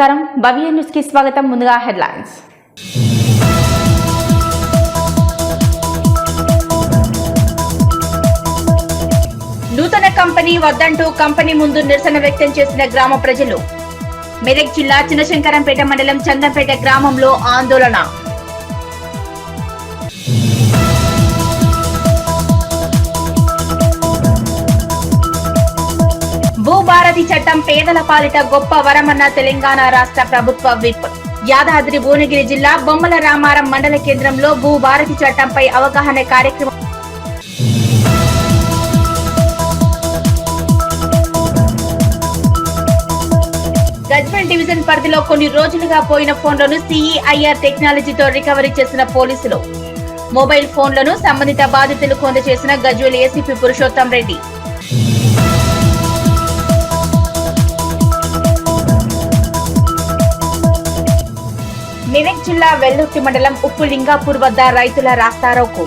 నమస్కారం భవ్య న్యూస్ కి స్వాగతం. ముందుగా హెడ్లైన్స్. నూతన కంపెనీ వద్దంటూ కంపెనీ ముందు నిరసన వ్యక్తం చేసిన గ్రామ ప్రజలు. మెదక్ జిల్లా చినశంకరంపేట మండలం చందంపేట గ్రామంలో ఆందోళన. భూభారతి చట్టం పేదల పాలిట గొప్ప వరమన్న తెలంగాణ రాష్ట్ర ప్రభుత్వ విప్. యాదాద్రి భువనగిరి జిల్లా బొమ్మల రామారం మండల కేంద్రంలో భూభారతి చట్టంపై అవగాహన కార్యక్రమం. గజ్వేల్ డివిజన్ పరిధిలో కొన్ని రోజులుగా పోయిన ఫోన్లను సిఈఐఆర్ టెక్నాలజీతో రికవరీ చేసిన పోలీసులు. మొబైల్ ఫోన్లను సంబంధిత బాధితులకు అందజేసిన గజ్వేల్ ఏసీపీ పురుషోత్తం రెడ్డి. మెదక్ జిల్లా వెల్లుర్తి మండలం ఉప్పు లింగాపూర్ వద్ద రైతుల రాస్తారోకో.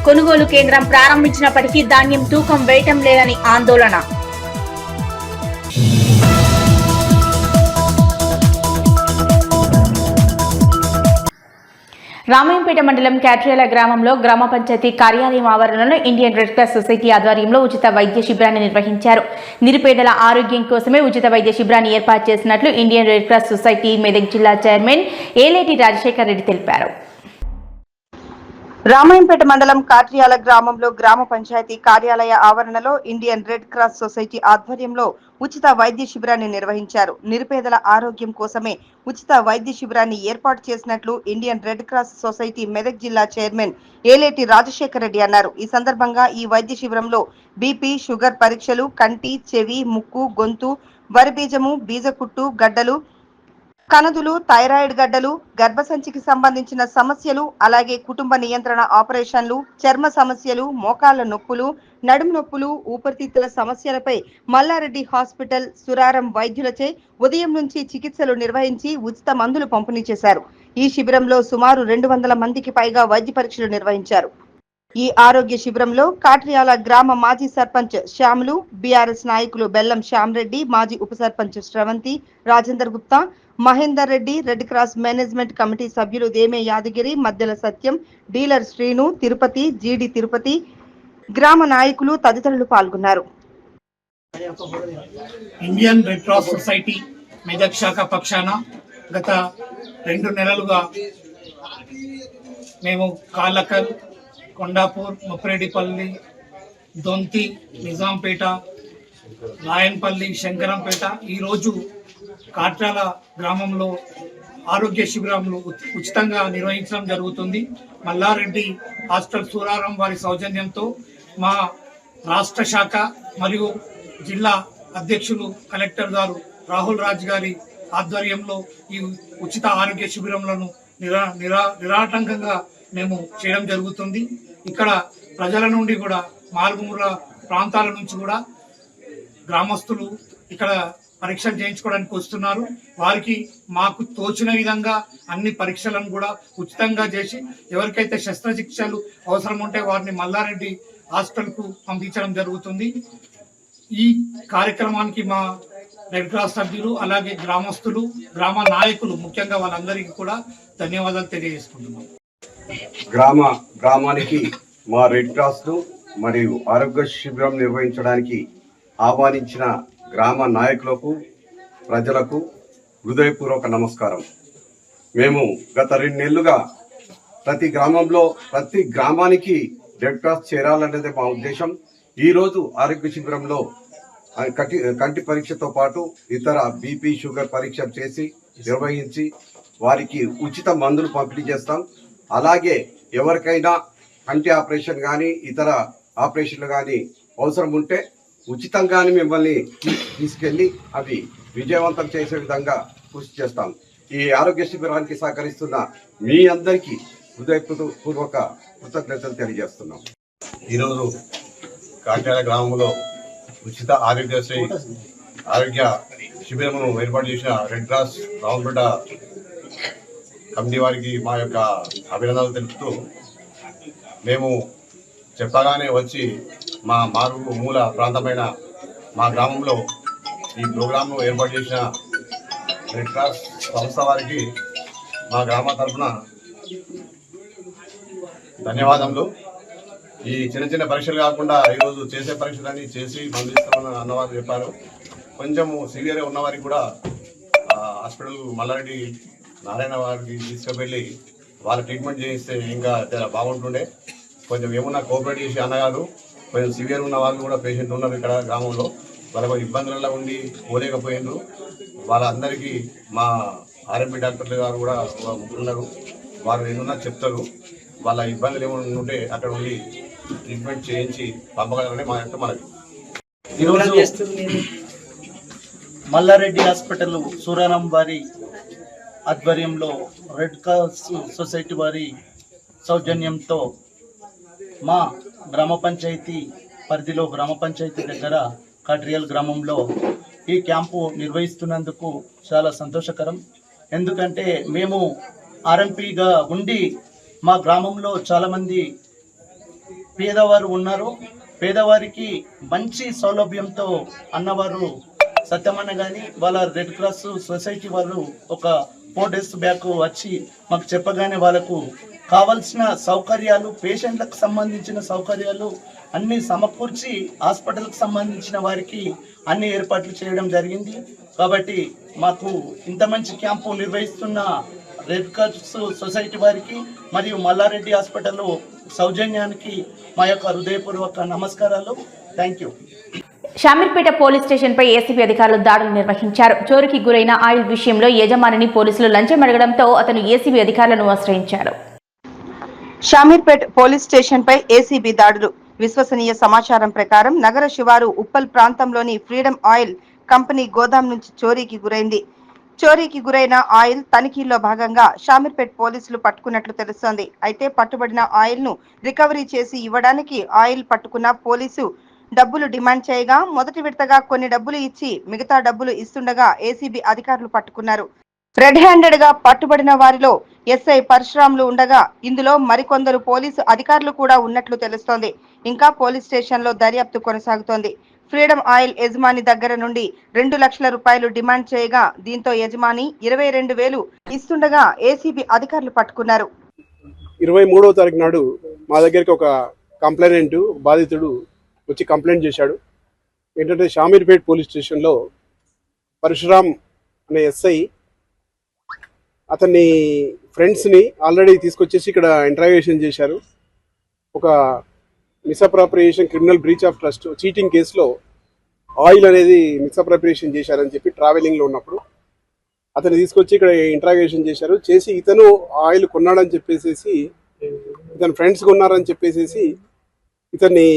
కొనుగోలు కేంద్రం ప్రారంభించినప్పటికీ ధాన్యం తూకం వేయటం లేదని ఆందోళన. రామాయంపేట మండలం క్యాట్రియాల గ్రామంలో గ్రామ పంచాయతీ కార్యాలయం ఆవరణలో ఇండియన్ రెడ్ క్రాస్ సొసైటీ ఆధ్వర్యంలో ఉచిత వైద్య శిబిరాన్ని నిర్వహించారు. నిరుపేదల ఆరోగ్యం కోసమే ఉచిత వైద్య శిబిరాన్ని ఏర్పాటు చేసినట్లు Indian red cross society Medak జిల్లా చైర్మన్ ఏలేటి రాజశేఖర్ రెడ్డి తెలిపారు. రామాయంపేట మండలం కాట్రియాల గ్రామంలో గ్రామ పంచాయతీ కార్యాలయ ఆవరణలో ఇండియన్ రెడ్ క్రాస్ సొసైటీ ఆధ్వర్యంలో ఉచిత వైద్య శిబిరాన్ని నిర్వహించారు. నిరుపేదల ఆరోగ్యం కోసమే ఉచిత వైద్య శిబిరాన్ని ఏర్పాటు చేసినట్లు Indian red cross society Medak జిల్లా చైర్మన్ ఏలేటి రాజశేఖర్ రెడ్డి అన్నారు. ఈ సందర్భంగా ఈ వైద్య శిబిరంలో బీపీ, షుగర్ పరీక్షలు, కంటి, చెవి, ముక్కు, గొంతు, వరిబీజము, బీజకుట్టు, గడ్డలు, కణదులు, థైరాయిడ్ గడ్డలు, గర్భసంచికి సంబంధించిన సమస్యలు, అలాగే కుటుంబ నియంత్రణ ఆపరేషన్లు, చర్మ సమస్యలు, మోకాళ్ల నొప్పులు, నడుము నొప్పులు, ఊపిరితిత్తుల సమస్యలపై మల్లారెడ్డి హాస్పిటల్ సురారం వైద్యులచే ఉదయం నుంచి చికిత్సలు నిర్వహించి ఉచిత మందులు పంపిణీ చేశారు. ఈ శిబిరంలో సుమారు 200 మందికి పైగా వైద్య పరీక్షలు నిర్వహించారు. ఈ ఆరోగ్య శిబిరంలో కాట్రియాల గ్రామ మాజీ సర్పంచ్ శ్యాములు, బీఆర్ఎస్ నాయకులు బెల్లం శ్యామరెడ్డి, మాజీ ఉప sarpanch Sravanthi, Rajender Gupta, Mahender Reddy, red cross management committee సభ్యులు దేమే యాదగిరి, మద్దెల సత్యం, డీలర్ శ్రీను, తిరుపతి, జీడి తిరుపతి, గ్రామ నాయకులు తదితరులు పాల్గొన్నారు. Indian red cross society Medak శాఖ పక్షాన గత 2 నెలలుగా మేము కాళ్ళకల్, కొండాపూర్, ముప్పిరెడ్డిపల్లి, దొంతి, నిజాంపేట, రాయన్పల్లి, శంకరంపేట, ఈరోజు కాట్రాల గ్రామంలో ఆరోగ్య శిబిరాలు ఉచితంగా నిర్వహించడం జరుగుతుంది. మల్లారెడ్డి హాస్పిటల్ సూరారం వారి సౌజన్యంతో మా రాష్ట్ర శాఖ మరియు జిల్లా అధ్యక్షులు కలెక్టర్ గారు రాహుల్ రాజ్ గారి ఆధ్వర్యంలో ఈ ఉచిత ఆరోగ్య శిబిరములను నిరాటంకంగా మేము చేయడం జరుగుతుంది. ఇక్కడ ప్రజల నుండి కూడా మారుమూల ప్రాంతాల నుంచి కూడా గ్రామస్తులు ఇక్కడ పరీక్షలు చేయించుకోవడానికి వస్తున్నారు. వారికి మాకు తోచిన విధంగా అన్ని పరీక్షలను కూడా ఉచితంగా చేసి ఎవరికైతే శస్త్రచికిత్సలు అవసరం ఉంటే వారిని మల్లారెడ్డి హాస్పిటల్కు పంపించడం జరుగుతుంది. ఈ కార్యక్రమానికి మా రెడ్ క్రాస్ సభ్యులు అలాగే గ్రామస్తులు, గ్రామ నాయకులు ముఖ్యంగా వాళ్ళందరికీ కూడా ధన్యవాదాలు తెలియజేసుకుంటున్నాం. గ్రామానికి మా రెడ్ క్రాస్ మరియు ఆరోగ్య శిబిరం నిర్వహించడానికి ఆహ్వానించిన గ్రామ నాయకులకు, ప్రజలకు హృదయపూర్వక నమస్కారం. మేము గత 2 నెలలుగా ప్రతి గ్రామంలో ప్రతి గ్రామానికి రెడ్ క్రాస్ చేరాలనేది మా ఉద్దేశం. ఈరోజు ఆరోగ్య శిబిరంలో కంటి పరీక్షతో పాటు ఇతర బీపీ, షుగర్ పరీక్ష చేసి నిర్వహించి వారికి ఉచిత మందులు పంపిణీ చేస్తాం. అలాగే ఎవరికైనా కంటి ఆపరేషన్ కానీ ఇతర ఆపరేషన్లు కానీ అవసరం ఉంటే ఉచితంగానే మిమ్మల్ని తీసుకెళ్లి అవి విజయవంతం చేసే విధంగా కృషి చేస్తాం. ఈ ఆరోగ్య శిబిరానికి సహకరిస్తున్న మీ అందరికీ హృదయపూర్వక కృతజ్ఞతలు తెలియజేస్తున్నాం. ఈరోజు కాట్యాల గ్రామంలో ఉచిత ఆరోగ్య శిబిరమును ఏర్పాటు చేసిన రెడ్ క్రాస్ రామపేట కమిటీ వారికి మా యొక్క అభినందనలు తెలుపుతూ, మేము చెప్పగానే వచ్చి మా మూల ప్రాంతమైన మా గ్రామంలో ఈ ప్రోగ్రాంను ఏర్పాటు చేసిన రెడ్ క్రాస్ సంస్థ వారికి మా గ్రామ తరఫున ధన్యవాదములు. ఈ చిన్న చిన్న పరీక్షలు కాకుండా ఈరోజు చేసే పరీక్షలన్నీ చేసి మందులు ఇస్తామని అన్నవారు చెప్పారు. కొంచెం సివియర్గా ఉన్నవారికి కూడా హాస్పిటల్ మల్లారెడ్డి నారాయణ వారికి తీసుకువెళ్ళి వాళ్ళ ట్రీట్మెంట్ చేయిస్తే ఇంకా చాలా బాగుంటుండే. కొంచెం ఏమన్నా కోఆపరేట్ చేసి అన్నగారు కొంచెం సివియర్ ఉన్న వాళ్ళు కూడా పేషెంట్ ఉన్నారు ఇక్కడ గ్రామంలో. వాళ్ళకు ఇబ్బందులలో ఉండి పోలేకపోయినారు. వాళ్ళందరికీ మా ఆర్ఎంపీ డాక్టర్లు గారు కూడా ఉన్నారు. వారు ఏమన్నా చెప్తారు. వాళ్ళ ఇబ్బందులు ఏమైనా ఉంటే అక్కడ ఉండి ట్రీట్మెంట్ చేయించి పంపగలరని మా యొక్క మనవి. ఈరోజు మల్లారెడ్డి హాస్పిటల్ సూరారాం వారి ఆధ్వర్యంలో రెడ్ క్రాస్ సొసైటీ వారి సౌజన్యంతో మా గ్రామ పంచాయతీ పరిధిలో గ్రామ పంచాయతీ దగ్గర కాట్రియల్ గ్రామంలో ఈ క్యాంపు నిర్వహిస్తున్నందుకు చాలా సంతోషకరం. ఎందుకంటే మేము ఆర్ఎంపీగా ఉండి మా గ్రామంలో చాలామంది పేదవారు ఉన్నారు. పేదవారికి మంచి సౌలభ్యంతో అన్నవారు సత్యమన్న కానీ వాళ్ళ రెడ్ క్రాస్ సొసైటీ వాళ్ళు ఒక 4 days బ్యాక్ వచ్చి మాకు చెప్పగానే వాళ్ళకు కావలసిన సౌకర్యాలు, పేషెంట్లకు సంబంధించిన సౌకర్యాలు అన్ని సమకూర్చి హాస్పిటల్కి సంబంధించిన వారికి అన్ని ఏర్పాట్లు చేయడం జరిగింది. కాబట్టి మాకు ఇంత మంచి క్యాంపు నిర్వహిస్తున్న రెడ్ క్రాస్ సొసైటీ వారికి మరియు మల్లారెడ్డి హాస్పిటల్ సౌజన్యానికి మా యొక్క హృదయపూర్వక నమస్కారాలు. Thank you. షామీర్పేట పోలీస్ స్టేషన్పై ఏసీబీ అధికారులు దాడులు నిర్వహించారు. చోరీకి గురైన ఆయిల్ విషయంలో యజమానిని పోలీసులు లంచం అడగడంతో అతను ఏసీబీ అధికారులను ఆశ్రయించాడు. షామీర్పేట్ పోలీస్ స్టేషన్ పై ఏసీబీ దాడులు. విశ్వసనీయ సమాచారం ప్రకారం నగర శివారు ఉప్పల్ ప్రాంతంలోని ఫ్రీడమ్ ఆయిల్ కంపెనీ గోదాం నుంచి చోరీకి గురైంది. చోరీకి గురైన ఆయిల్ తనిఖీల్లో భాగంగా షామీర్పేట్ పోలీసులు పట్టుకున్నట్లు తెలుస్తోంది. అయితే పట్టుబడిన ఆయిల్ ను రికవరీ చేసి ఇవ్వడానికి ఆయిల్ పట్టుకున్న పోలీసు డబ్బులు డిమాండ్ చేయగా మొదటి విడతగా కొన్ని డబ్బులు ఇచ్చి మిగతా డబ్బులు ఇస్తుండగా ఏసీబీ అధికారులు పట్టుకున్నారు. రెడ్ హ్యాండెడ్ గా పట్టుబడిన వారిలో ఎస్ఐ పరశురాములు ఉండగా ఇందులో మరికొందరు పోలీసు అధికారులు కూడా ఉన్నట్లు తెలుస్తోంది. ఇంకా పోలీస్ స్టేషన్ లో దర్యాప్తు కొనసాగుతోంది. ఫ్రీడమ్ ఆయిల్ యజమాని దగ్గర నుండి 2 లక్షల రూపాయలు డిమాండ్ చేయగా దీంతో యజమాని 22,000 ఇస్తుండగా ఏసీబీ అధికారులు పట్టుకున్నారు. 23వ తారీఖు నాడు మా దగ్గరికి ఒక కంప్లైంట్ బాధితుడు వచ్చి కంప్లైంట్ చేశాడు. ఏంటంటే షామీర్పేట్ పోలీస్ స్టేషన్లో పరశురామ్ అనే ఎస్ఐ అతన్ని ఫ్రెండ్స్ని ఆల్రెడీ తీసుకొచ్చేసి ఇక్కడ ఇంట్రాగేషన్ చేశారు. ఒక misappropriation criminal breach of trust cheating కేసులో ఆయిల్ అనేది మిస్అప్రాప్రియేషన్ చేశారని చెప్పి ట్రావెలింగ్లో ఉన్నప్పుడు అతన్ని తీసుకొచ్చి ఇక్కడ ఇంట్రాగేషన్ చేశారు. చేసి ఇతను ఆయిల్ కొన్నాడని చెప్పేసి ఇతను ఫ్రెండ్స్ కొన్నారని చెప్పేసి ఇతన్ని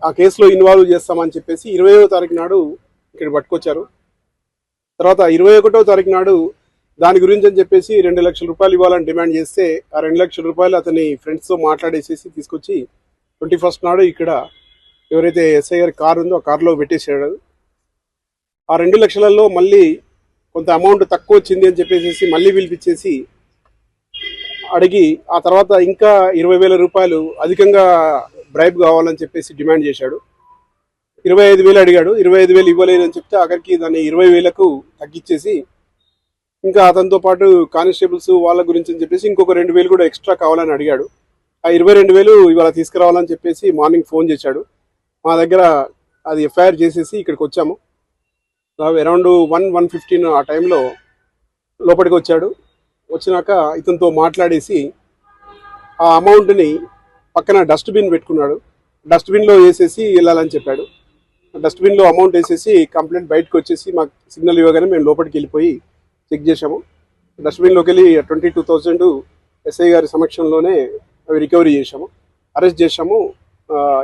ఆ కేసులో ఇన్వాల్వ్ చేస్తామని చెప్పేసి 20వ తారీఖు నాడు ఇక్కడ పట్టుకొచ్చారు. తర్వాత 21వ తారీఖు నాడు దాని గురించి అని చెప్పేసి 2 లక్షల రూపాయలు ఇవ్వాలని డిమాండ్ చేస్తే ఆ 2 లక్షల రూపాయలు అతని ఫ్రెండ్స్తో మాట్లాడేసేసి తీసుకొచ్చి 21st నాడు ఇక్కడ ఎవరైతే ఎస్ఐ గారి కారు ఉందో ఆ కారులో పెట్టేసాడు. ఆ 2 లక్షలలో మళ్ళీ కొంత అమౌంట్ తక్కువ వచ్చింది అని చెప్పేసి మళ్ళీ పిలిపించేసి అడిగి ఆ తర్వాత ఇంకా 20,000 రూపాయలు అధికంగా బ్రైబ్ కావాలని చెప్పేసి డిమాండ్ చేశాడు. 25,000 అడిగాడు. 25,000 ఇవ్వలేదు అని చెప్తే ఆఖరికి దాన్ని 20,000కు తగ్గించేసి ఇంకా అతనితో పాటు కానిస్టేబుల్స్ వాళ్ళ గురించి అని చెప్పేసి ఇంకొక 2,000 కూడా ఎక్స్ట్రా కావాలని అడిగాడు. ఆ 22,000 ఇవాళ తీసుకురావాలని చెప్పేసి మార్నింగ్ ఫోన్ చేశాడు. మా దగ్గర అది ఎఫ్ఐఆర్ చేసేసి ఇక్కడికి వచ్చాము. అరౌండ్ 1:15 ఆ టైంలో లోపలికి వచ్చాడు. వచ్చినాక ఇతనితో మాట్లాడేసి ఆ అమౌంట్ని పక్కన డస్ట్బిన్ పెట్టుకున్నాడు. డస్ట్బిన్లో వేసేసి వెళ్ళాలని చెప్పాడు. డస్ట్బిన్లో అమౌంట్ వేసేసి కంప్లైంట్ బయటకు వచ్చేసి మాకు సిగ్నల్ ఇవ్వగానే మేము లోపలికి వెళ్ళిపోయి చెక్ చేశాము. డస్ట్బిన్లోకి వెళ్ళి 22,000 ఎస్ఐ గారి సమక్షంలోనే అవి రికవరీ చేశాము. అరెస్ట్ చేశాము.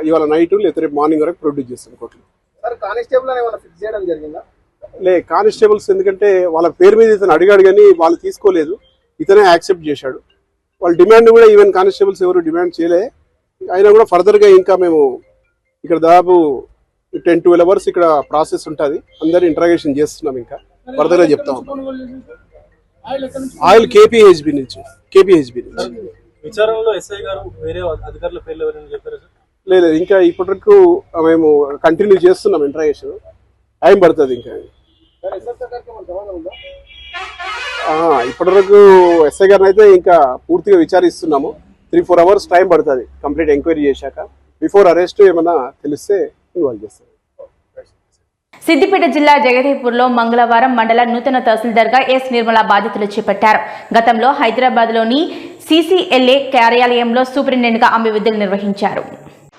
ఇవాళ నైట్ లేదా రేపు మార్నింగ్ వరకు ప్రొడ్యూస్ చేస్తాం కోర్టులో. కానిస్టేబుల్స్ ఎందుకంటే వాళ్ళ పేరు మీద ఇతను అడిగాడు కానీ వాళ్ళు తీసుకోలేదు. ఇతనే యాక్సెప్ట్ చేశాడు. వాళ్ళ డిమాండ్ కూడా ఈవెన్ కానిస్టేబుల్స్ ఎవరు డిమాండ్ చేయలే. అయినా కూడా ఫర్దర్గా ఇంకా మేము ఇక్కడ దాదాపు 10-12 అవర్స్ ఇక్కడ ప్రాసెస్ ఉంటుంది. అందరు ఇంట్రాగేషన్ చేస్తున్నాం. ఇంకా ఫర్దర్గా చెప్తాం. ఆయిల్ కేపీహెచ్బి నుంచి. విచారణలో ఎస్ఐ గారు వేరే అధికారుల పేర్లు ఎవరైనా చెప్పారా సార్? లేదు, ఇంకా ఇప్పటి వరకు మేము కంటిన్యూ చేస్తున్నాం ఇంట్రాగేషన్. టైం పడుతుంది ఇంకా. ఇప్పటివరకు ఎస్ఐ గారిని అయితే ఇంకా పూర్తిగా విచారిస్తున్నాము. 3-4 hours టైం పడుతుంది కంప్లీట్ ఎంక్వైరీ చేశాక. బిఫోర్ అరెస్ట్ ఏమన్నా తెలిస్తే ఇన్వాల్వ్ చేస్తారు. సిద్దిపేట జిల్లా జగదేవ్పూర్లో మంగళవారం మండల నూతన తహసీల్దార్గా ఎస్ నిర్మల బాధ్యతలు చేపట్టారు. గతంలో హైదరాబాద్లోని CCLA కార్యాలయంలో సూపరింటెండెంట్గా ఆమె విధులు నిర్వహించారు.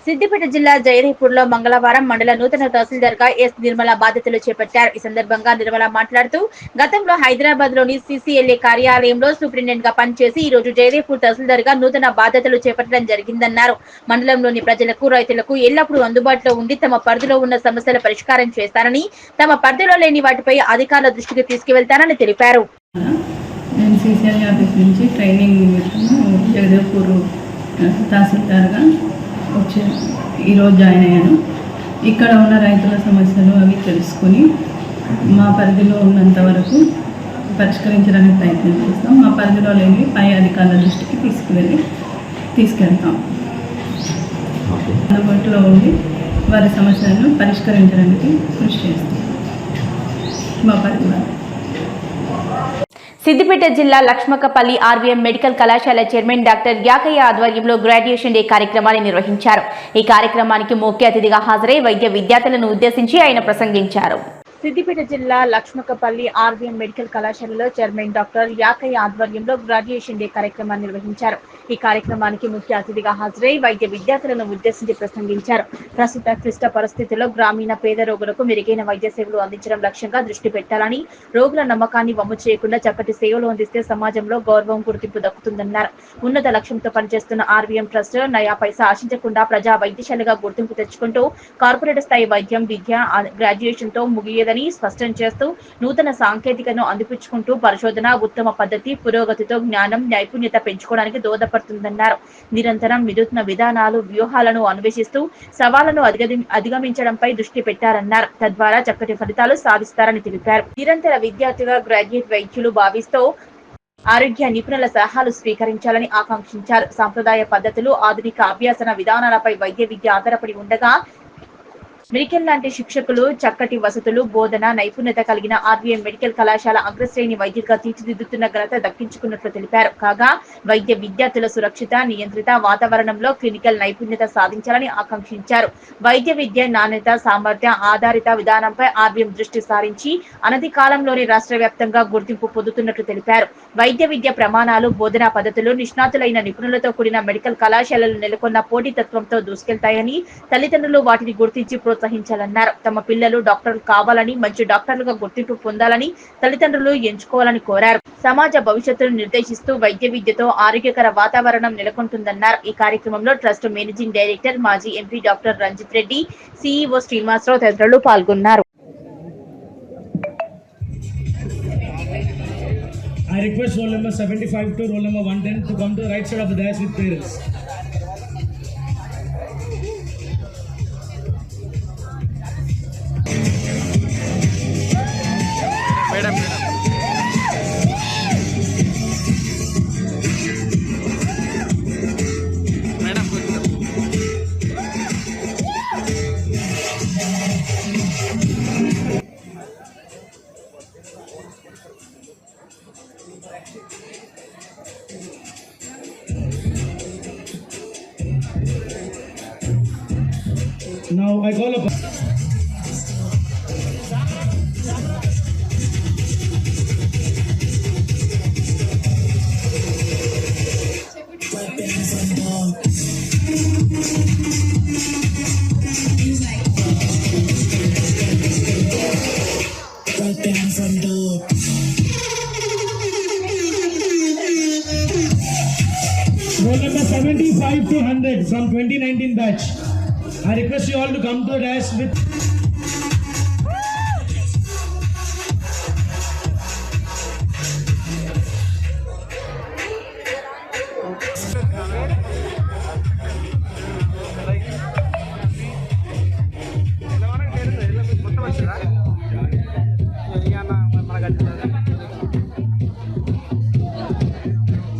సిద్దిపేట జిల్లా జగదేవ్పూర్లో మంగళవారం మండల నూతన తహసీల్దార్గా ఎస్ నిర్మల బాధ్యతలు చేపట్టారు. ఈ సందర్భంగా నిర్మల మాట్లాడుతూ గతంలో హైదరాబాద్లోని CCLA కార్యాలయంలో సూపరింటెండెంట్గా పనిచేసి ఈ రోజు జగదేవ్పూర్ తహసీల్దార్గా నూతన బాధ్యతలు చేపట్టడం జరిగిందన్నారు. మండలంలోని ప్రజలకు, రైతులకు ఎల్లప్పుడూ అందుబాటులో ఉండి తమ పరిధిలో ఉన్న సమస్యల పరిష్కారం చేస్తారని, తమ పరిధిలో లేని వాటిపై అధికారుల దృష్టికి తీసుకువెళ్తారని తెలిపారు. నేను CCLA ఆఫీస్ నుంచి ట్రైనింగ్ నిమిత్తము జగదేవ్పూర్ తహసీల్దార్గా వచ్చి ఈరోజు జాయిన్ అయ్యాను. ఇక్కడ ఉన్న రైతుల సమస్యలు అవి తెలుసుకొని మా పరిధిలో ఉన్నంత వరకు పరిష్కరించడానికి ప్రయత్నం చేస్తాం. మా పరిధిలో లేని పై అధికారుల దృష్టికి తీసుకెళ్తాం. అందుబాటులో ఉండి వారి సమస్యలను పరిష్కరించడానికి కృషి చేస్తాం మా పరిధిలో. సిద్దిపేట జిల్లా లక్ష్మకపల్లి RVM మెడికల్ కళాశాల చైర్మన్ డాక్టర్ యాకయ్య ఆధ్వర్యంలో గ్రాడ్యుయేషన్ డే కార్యక్రమాన్ని నిర్వహించారు. ఈ కార్యక్రమానికి ముఖ్య అతిథిగా హాజరై వైద్య విద్యార్థులను ఉద్దేశించి ఆయన ప్రసంగించారు. సిద్దిపేట జిల్లా లక్ష్మకపల్లి RVM మెడికల్ కళాశాలలో చైర్మన్ డాక్టర్ యాకయ్య ఆధ్వర్యంలో గ్రాడ్యుయేషన్ డే కార్యక్రమాన్ని నిర్వహించారు. ఈ కార్యక్రమానికి ముఖ్య అతిథిగా హాజరై వైద్య విద్యార్థులను ఉద్దేశించి ప్రసంగించారు. ప్రస్తుత క్లిష్ట పరిస్థితుల్లో గ్రామీణ పేద రోగులకు మెరుగైన వైద్య సేవలు అందించడం లక్ష్యంగా దృష్టి పెట్టాలని, రోగుల నమ్మకాన్ని వమ్ము చేయకుండా చక్కటి సేవలు అందిస్తే సమాజంలో గౌరవం, గుర్తింపు దక్కుతుందన్నారు. ఉన్నత లక్ష్యంతో పనిచేస్తున్న RVM ట్రస్ట్ నయా పైసా ఆశించకుండా ప్రజా వైద్యశాలగా గుర్తింపు తెచ్చుకుంటూ కార్పొరేట్ స్థాయి వైద్యం, విద్య గ్రాడ్యుయేషన్ తో ముగియదని స్పష్టం చేస్తూ నూతన సాంకేతికను అందిపుచ్చుకుంటూ పరిశోధన, ఉత్తమ పద్ధతి, పురోగతితో జ్ఞానం, నైపుణ్యత పెంచుకోవడానికి దోహదపడుతుందన్నారు. నిరంతరం వినూత్న విధానాలు, వ్యూహాలను అన్వేషిస్తూ సవాళ్లను అధిగమించడంపై దృష్టి పెట్టారన్నారు. తద్వారా చక్కటి ఫలితాలు సాధిస్తారని తెలిపారు. నిరంతర విద్యార్థిగా గ్రాడ్యుయేట్ వైద్యులు భావిస్తూ ఆరోగ్య నిపుణుల సలహాలు స్వీకరించాలని ఆకాంక్షించారు. సాంప్రదాయ పద్ధతులు, ఆధునిక అభ్యాసన విధానాలపై వైద్య విద్య ఆధారపడి ఉండగా మెడికల్ లాంటి శిక్షకులు, చక్కటి వసతులు, బోధన నైపుణ్యత కలిగిన RVM మెడికల్ కళాశాల అగ్రశ్రేణి వైద్యులుగా తీర్చిదిద్దుతున్న ఘనత దక్కించుకున్నట్లు తెలిపారు. కాగా వైద్య విద్యార్థుల సురక్షిత, నియంత్రిత వాతావరణంలో క్లినికల్ నైపుణ్యత సాధించాలని ఆకాంక్షించారు. వైద్య విద్య నాణ్యత, సామర్థ్య ఆధారిత విధానంపై RVM దృష్టి సారించి అనతి కాలంలోనే రాష్ట్ర వ్యాప్తంగా గుర్తింపు పొందుతున్నట్లు తెలిపారు. వైద్య విద్య ప్రమాణాలు, బోధనా పద్ధతులు నిష్ణాతులైన నిపుణులతో కూడిన మెడికల్ కళాశాలలు నెలకొన్న పోటీతత్వంతో దూసుకెళ్తాయని, తల్లిదండ్రులు వాటిని గుర్తించి ప్రోత్సహించాలన్నారు. తమ పిల్లలు డాక్టర్లు కావాలని, మంచి డాక్టర్లుగా గుర్తింపు పొందాలని తల్లిదండ్రులు ఎంచుకోవాలని కోరారు. సమాజ భవిష్యత్తును నిర్దేశిస్తూ వైద్య విద్యతో ఆరోగ్యకర వాతావరణం నెలకొంటుందన్నారు. ఈ కార్యక్రమంలో ట్రస్ట్ మేనేజింగ్ డైరెక్టర్, మాజీ MP doctor Ranjith Reddy, CEO Srinivasarao తదితరులు పాల్గొన్నారు. I request roll number 75 to roll number 110 to come to the right side of the dais with parents. Now I call up. Roll number 75 to 100 from 2019 batch. I request you all to come to the dais with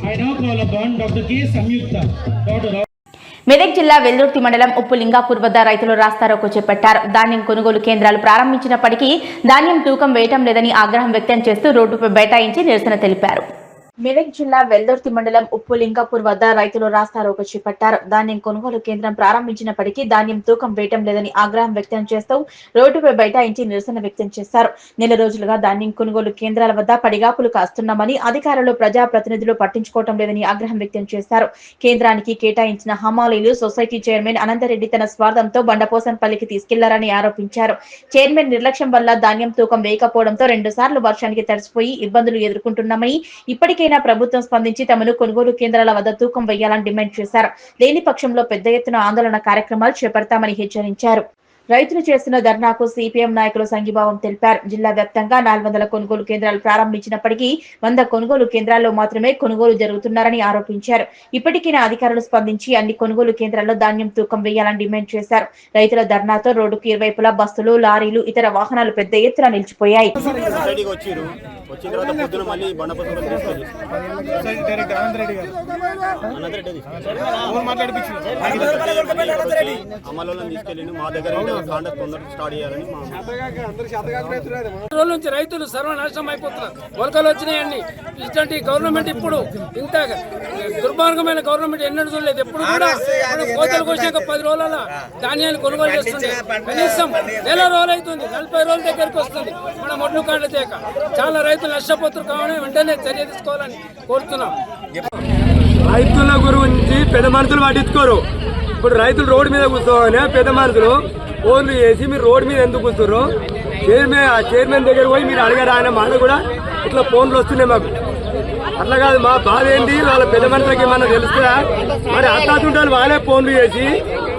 I now call upon Dr. K. Samyukta, daughter of Medak జిల్లా వెల్దుర్తి మండలం ఉప్పు లింగాపూర్ వద్ద రైతులు రాస్తారోకో చేపట్టారు. ధాన్యం కొనుగోలు కేంద్రాలు ప్రారంభించినప్పటికీ ధాన్యం తూకం వేయటం లేదని ఆగ్రహం వ్యక్తం చేస్తూ రోడ్డుపై బైఠాయించి నిరసన తెలిపారు. మెదక్ జిల్లా వెల్దుర్తి మండలం ఉప్పు లింగాపూర్ వద్ద రైతులు రాస్తారోకో చేపట్టారు. ధాన్యం కొనుగోలు కేంద్రం ప్రారంభించినప్పటికీ ధాన్యం తూకం వేయటం లేదని ఆగ్రహం వ్యక్తం చేస్తూ రోడ్డుపై బైఠాయించి నిరసన వ్యక్తం చేశారు. నెల రోజులుగా ధాన్యం కొనుగోలు కేంద్రాల వద్ద పడిగాపులు కాస్తున్నామని, అధికారులు ప్రజాప్రతినిధులు పట్టించుకోవటం లేదని ఆగ్రహం వ్యక్తం చేశారు. కేంద్రానికి కేటాయించిన హమాలీలు సొసైటీ చైర్మన్ అనంతరెడ్డి తన స్వార్థంతో బండపోసంపల్లికి తీసుకెళ్లారని ఆరోపించారు. చైర్మన్ నిర్లక్ష్యం వల్ల ధాన్యం తూకం వేయకపోవడంతో 2 సార్లు వర్షానికి తడిసిపోయి ఇబ్బందులు ఎదుర్కొంటున్నామని, ఇప్పటికైనా ప్రభుత్వం స్పందించి తమను కొనుగోలు కేంద్రాల వద్ద తూకం వేయాలని డిమాండ్ చేశారు. లేని పక్షంలో పెద్ద ఎత్తున ఆందోళన కార్యక్రమాలు చేపడతామని హెచ్చరించారు. రైతులు చేస్తున్న ధర్నాకు సిపిఎం నాయకులు సంఘీభావం తెలిపారు. జిల్లా వ్యాప్తంగా 400 కొనుగోలు కేంద్రాలు ప్రారంభించినప్పటికీ 100 కొనుగోలు కేంద్రాల్లో మాత్రమే కొనుగోలు జరుగుతున్నారని ఆరోపించారు. ఇప్పటికైనా అధికారులు స్పందించి అన్ని కొనుగోలు కేంద్రాల్లో ధాన్యం తూకం వేయాలని డిమాండ్ చేశారు. రైతుల ధర్నాతో రోడ్డుకు ఇరువైపులా బస్సులు, లారీలు, ఇతర వాహనాలు పెద్ద ఎత్తున నిలిచిపోయాయి. వచ్చిన తర్వాత పొద్దున మళ్ళీ బండపత్రం తీసుకెళ్ళి అమలు తీసుకెళ్ళి మా దగ్గర కాండక్ట్ తొందరగా స్టార్ట్ చేయాలని రోజుల నుంచి రైతులు సర్వనాశనం అయిపోతున్నారు. మొలకలు వచ్చినాయండి. ఇట్లాంటి గవర్నమెంట్ ఇప్పుడు ఇంత దుర్మార్గమైన గవర్నమెంట్ ఎన్నడూ చూడలేదు. ఎప్పుడు కూడా కోతలు కోసాక 10 రోజుల ధాన్యాన్ని కొనుగోలు చేస్తుంది. కనీసం నెల రోజులు అవుతుంది, 40 రోజుల దగ్గరికి వస్తుంది మన మొడ్లు కాండ తేక. చాలా రైతులు నష్టపోతున్నారు. కావాలని వెంటనే చర్య తీసుకోవాలని కోరుతున్నాం. రైతుల గురించి పెద్ద మనుషులు పట్టించుకోరు. ఇప్పుడు రైతులు రోడ్డు మీద కూర్చోవాలని పెద్ద మనుషులు ఫోన్లు చేసి మీరు రోడ్డు మీద ఎందుకు కూర్చున్నారు, చైర్మన్ దగ్గర పోయి మీరు అడగరా అనే మాట కూడా ఇట్లా ఫోన్లు వస్తున్నాయి మాకు. అట్లా కాదు, మా బాధ ఏంటి వాళ్ళ పెద్ద మనుషులకి ఏమన్నా తెలుస్తుందా? మరి అట్టాతుంటారు వాళ్ళే ఫోన్లు చేసి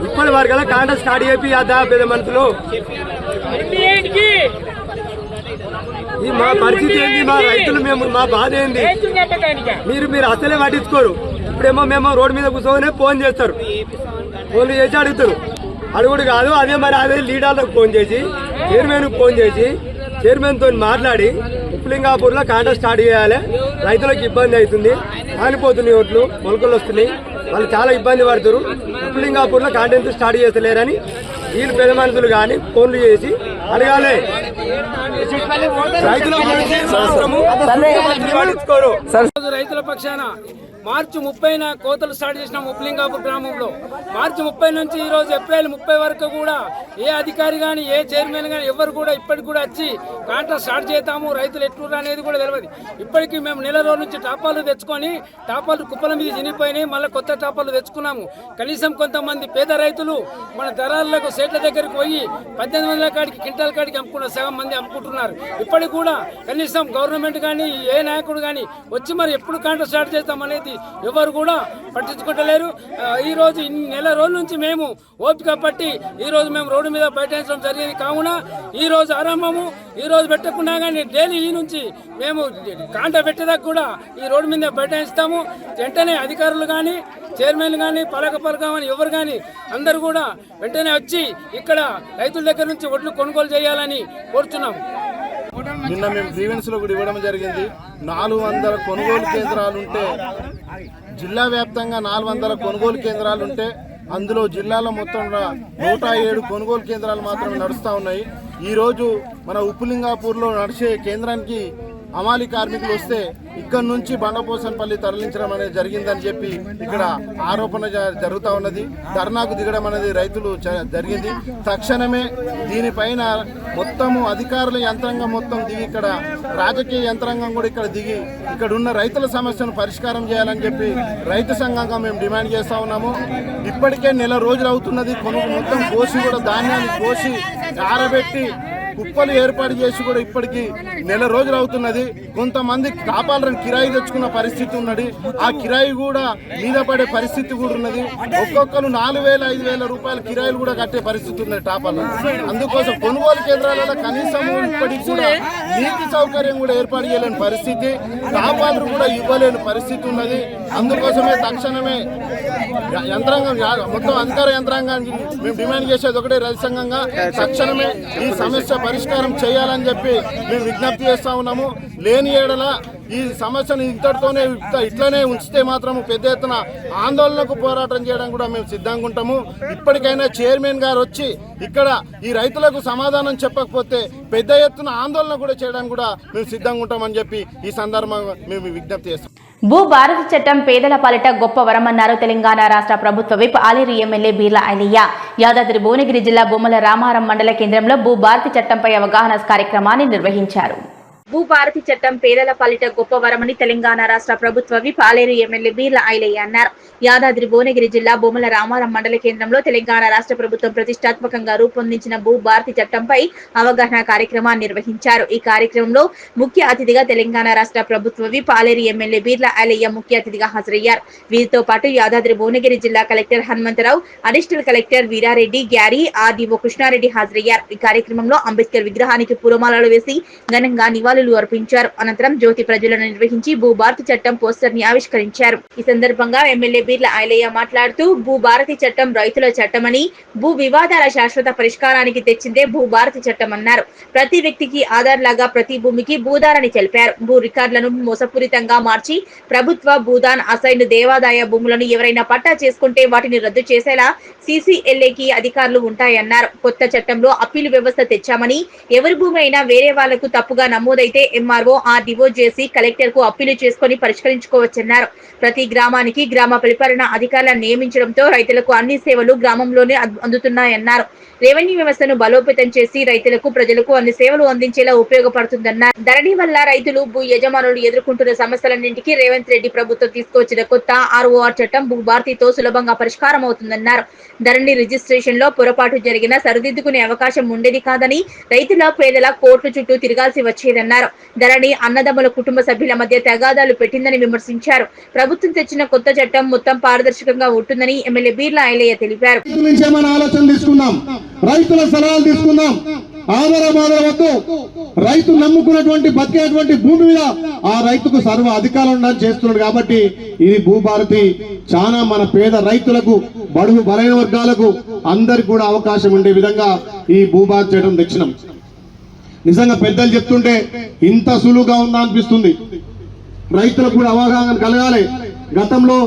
ఇప్పటి వరకల్లా కాంటాక్ట్ స్టార్ట్ చేపి అద్దా పెద్ద మనుషులు. మా పరిస్థితి ఏంటి? మా రైతులు మా బాధ ఏంటి? మీరు అసలే పట్టించుకోరు. ఇప్పుడేమో మేము రోడ్డు మీద కూర్చొని ఫోన్ చేస్తారు, ఫోన్లు చేసి అడుగుతారు. అడుగుడు కాదు, అదే లీడర్లకు ఫోన్ చేసి, చైర్మన్ ఫోన్ చేసి, చైర్మన్ తో మాట్లాడి ఉప్పులింగాపూర్ లో కాంటాక్ట్ స్టార్ట్ చేయాలి. రైతులకు ఇబ్బంది అవుతుంది, కాలిపోతున్నాయి, ఓట్లు మొలకలు వస్తున్నాయి, వాళ్ళు చాలా ఇబ్బంది పడుతారు. ఉప్పులింగాపూర్ లో కాంటాక్ట్ స్టార్ట్ చేస్తలేరని వీళ్ళు పెద్ద మనుషులు కానీ ఫోన్లు చేసి అడగాలి. రైతుల పక్షాన మార్చి 30న కోతలు స్టార్ట్ చేసిన ఉప్పులింగాపూర్ గ్రామంలో మార్చి 30 నుంచి ఈ రోజు ఏప్రిల్ 30 వరకు కూడా ఏ అధికారి కానీ ఏ చైర్మన్ కానీ ఎవరు కూడా ఇప్పటికి కూడా వచ్చి కాంట్రాక్ట్ స్టార్ట్ చేస్తాము, రైతులు ఎట్లున్నారు అనేది కూడా తెలియదు. ఇప్పటికీ మేము నెల రోజుల నుంచి టాపాలు తెచ్చుకొని టాపాలు కుప్పల మీద చినిగిపోయినాయి, మళ్ళీ కొత్త టాపాలు తెచ్చుకున్నాము. కనీసం కొంతమంది పేద రైతులు మన దళాలకు సేట్ల దగ్గరికి పోయి 1800 కాడికి క్వింటాల్ కాడికి అమ్ముకున్నారు, సగం మంది అమ్ముకుంటున్నారు. ఇప్పటికి కూడా కనీసం గవర్నమెంట్ కానీ ఏ నాయకుడు కానీ వచ్చి మరి ఎప్పుడు కాంట్రాక్ట్ స్టార్ట్ చేస్తామనేది ఎవరు కూడా పట్టించుకుంటలేరు. ఈ రోజు నెల రోజుల నుంచి మేము ఓపిక పట్టి ఈ రోజు మేము రోడ్డు మీద బైఠాయించడం జరిగింది. కావున ఈ రోజు ఆరంభము, ఈ రోజు పెట్టకుండా కానీ డైలీ ఈ నుంచి మేము కాంట పెట్టేదాకా కూడా ఈ రోడ్డు మీద బైఠాయిస్తాము. వెంటనే అధికారులు కానీ చైర్మన్ కానీ పలక కానీ ఎవరు కానీ అందరూ కూడా వెంటనే వచ్చి ఇక్కడ రైతుల దగ్గర నుంచి ఒడ్లు కొనుగోలు చేయాలని కోరుతున్నాము. నిన్న మేము గ్రీవెన్స్ లో కూడా ఇవ్వడం జరిగింది. 400 కొనుగోలు కేంద్రాలుంటే, జిల్లా వ్యాప్తంగా 400 కొనుగోలు కేంద్రాలుంటే అందులో జిల్లాలో మొత్తం 107 కొనుగోలు కేంద్రాలు మాత్రమే నడుస్తూ ఉన్నాయి. ఈరోజు మన ఉప్పులింగాపూర్లో నడిచే కేంద్రానికి అమాలి కార్మికులు వస్తే ఇక్కడ నుంచి బండపోసంపల్లి తరలించడం అనేది జరిగిందని చెప్పి ఇక్కడ ఆరోపణ జరుగుతూ ఉన్నది. ధర్నాకు దిగడం అనేది రైతులు జరిగింది. తక్షణమే దీనిపైన మొత్తము అధికారుల యంత్రాంగం మొత్తం దిగి, ఇక్కడ రాజకీయ యంత్రాంగం కూడా ఇక్కడ దిగి ఇక్కడ ఉన్న రైతుల సమస్యను పరిష్కారం చేయాలని చెప్పి రైతు సంఘంగా మేము డిమాండ్ చేస్తూ ఉన్నాము. ఇప్పటికే నెల రోజులు అవుతున్నది. మొత్తం కోసి కూడా ధాన్యాన్ని కోసి ఆరబెట్టి కుప్పలు ఏర్పాటు చేసి కూడా ఇప్పటికీ నెల రోజులు అవుతున్నది. కొంతమంది టాపాలను కిరాయి తెచ్చుకున్న పరిస్థితి ఉన్నది. ఆ కిరాయి కూడా మీద పడే పరిస్థితి కూడా ఉన్నది. ఒక్కొక్కరు 4000, 5000 రూపాయల కిరాయిలు కూడా కట్టే పరిస్థితి ఉన్నది టాపాలను. అందుకోసం కొనుగోలు కేంద్రాలలో కనీసం ఇప్పటికి కూడా నీటి సౌకర్యం కూడా ఏర్పాటు చేయలేని పరిస్థితి, టాపాలు కూడా ఇవ్వలేని పరిస్థితి ఉన్నది. అందుకోసమే తక్షణమే యంత్రాంగం మొత్తం అధికార యంత్రాంగానికి మేము డిమాండ్ చేసేది ఒకటే, రైతు సంఘంగా తక్షణమే ఈ సమస్య పరిష్కారం చేయాలని చెప్పి మేము విజ్ఞప్తి చేస్తా ఉన్నాము. లేని ఏడల ఈ సమస్యను ఇంతటితోనే ఇట్లనే ఉంచితే మాత్రం పెద్ద ఎత్తున ఆందోళనకు పోరాటం చేయడం కూడా మేము సిద్ధంగా ఉంటాము. ఇప్పటికైనా చైర్మన్ గారు వచ్చి ఇక్కడ ఈ రైతులకు సమాధానం చెప్పకపోతే పెద్ద ఎత్తున ఆందోళన కూడా చేయడానికి కూడా మేము సిద్ధంగా ఉంటామని చెప్పి ఈ సందర్భంగా మేము విజ్ఞప్తి చేస్తాం. భూ భారతి చట్టం పేదల పాలిట గొప్ప వరమన్నారు తెలంగాణ రాష్ట్ర ప్రభుత్వ విప్ ఆలేరు ఎమ్మెల్యే బీర్లా ఐలయ్య. యాదాద్రి భువనగిరి జిల్లా బొమ్మల రామారం మండల కేంద్రంలో భూ భారతి చట్టంపై అవగాహన కార్యక్రమాన్ని నిర్వహించారు. భూభారతి చట్టం పేదల పాలిట గొప్ప వరమని తెలంగాణ రాష్ట్ర ప్రభుత్వ విప్ ఆలేరు ఎమ్మెల్యే బీర్లా ఐలయ్య అన్నారు. యాదాద్రి భువనగిరి జిల్లా బొమ్మల రామారం మండల కేంద్రంలో తెలంగాణ రాష్ట్ర ప్రభుత్వం ప్రతిష్టాత్మకంగా రూపొందించిన భూభారతి చట్టంపై అవగాహన కార్యక్రమాన్ని నిర్వహించారు. ఈ కార్యక్రమంలో ముఖ్య అతిథిగా తెలంగాణ రాష్ట్ర ప్రభుత్వ విప్ ఆలేరు ఎమ్మెల్యే బీర్లా ఐలయ్య ముఖ్య అతిథిగా హాజరయ్యారు. వీరితో పాటు యాదాద్రి భువనగిరి జిల్లా collector Hanumantharao, additional collector Veerareddy, గ్యారీ, ఆర్డీఓ కృష్ణారెడ్డి హాజరయ్యారు. ఈ కార్యక్రమంలో అంబేద్కర్ విగ్రహానికి పూలమాలలు వేసి ఘనంగా నివాళులు అర్పించారు. అనంతరం జ్యోతి ప్రజ్వలన నిర్వహించి భూభారతి చట్టం పోస్టర్ ని ఆవిష్కరించారు. ఈ సందర్భంగా ఎమ్మెల్యే బీర్లా ఐలయ్య మాట్లాడుతూ భూభారతి చట్టం రైతుల చట్టమని, భూ వివాదాల శాశ్వత పరిష్కారానికి తెచ్చిందే భూభారతి చట్టం అన్నారు. ప్రతి వ్యక్తికి ఆధార్ లాగా ప్రతి భూమికి భూదారని తెలిపారు. భూ రికార్డులను మోసపూరితంగా మార్చి ప్రభుత్వ భూదాన్ అసైన్ దేవాదాయ భూములను ఎవరైనా పట్టా చేసుకుంటే వాటిని రద్దు చేసేలా CCLAకి అధికారులు ఉంటాయన్నారు. కొత్త చట్టంలో అప్పీలు వ్యవస్థ తెచ్చామని, ఎవరి భూమి అయినా వేరే వాళ్లకు తప్పుగా నమోదైతే MRO, RDO చేసి కలెక్టర్ కు అప్పీలు చేసుకుని పరిష్కరించుకోవచ్చన్నారు. ప్రతి గ్రామానికి గ్రామ పరిపాలన అధికారులను నియమించడంతో రైతులకు అన్ని సేవలు గ్రామంలోనే అందుతున్నాయన్నారు. రెవెన్యూ వ్యవస్థను బలోపేతం చేసి రైతులకు, ప్రజలకు అన్ని సేవలు అందించేలా ఉపయోగపడుతుందన్నారు. ధరణి వల్ల రైతులు, భూ యజమానులు ఎదుర్కొంటున్న సమస్యలన్నింటికీ రేవంత్ రెడ్డి ప్రభుత్వం తీసుకొచ్చిన కొత్త ROR చట్టం భూభారతితో సులభంగా పరిష్కారం అవుతుందన్నారు. ధరణి రిజిస్ట్రేషన్ లో పొరపాటు జరిగినా సరిదిద్దుకునే అవకాశం ఉండేది కాదని, రైతుల, పేదల కోర్టు చుట్టూ తిరగాల్సి వచ్చేదన్నారు. ధరణి అన్నదమ్ముల కుటుంబ సభ్యుల మధ్య తగాదాలు పెట్టిందని విమర్శించారు. ప్రభుత్వం తెచ్చిన కొత్త చట్టం మొత్తం పారదర్శకంగా ఉంటుందని ఎమ్మెల్యే బీర్లా ఐలయ్య తెలిపారు. రైతుల సలహాలు తీసుకుందాం. ఆధారవద్దు. రైతు నమ్ముకున్నటువంటి బతికేటువంటి భూమి మీద ఆ రైతుకు సర్వ అధికారం ఉండాలని చేస్తున్నాడు. కాబట్టి ఇది భూభారతి చాలా మన పేద రైతులకు, బడుగు బలైన వర్గాలకు అందరికి కూడా అవకాశం ఉండే విధంగా ఈ భూభారతి చేయడం తెచ్చినాం. నిజంగా పెద్దలు చెప్తుంటే ఇంత సులువుగా ఉందా అనిపిస్తుంది. రైతులకు కూడా అవగాహన కలగాలి. గతంలో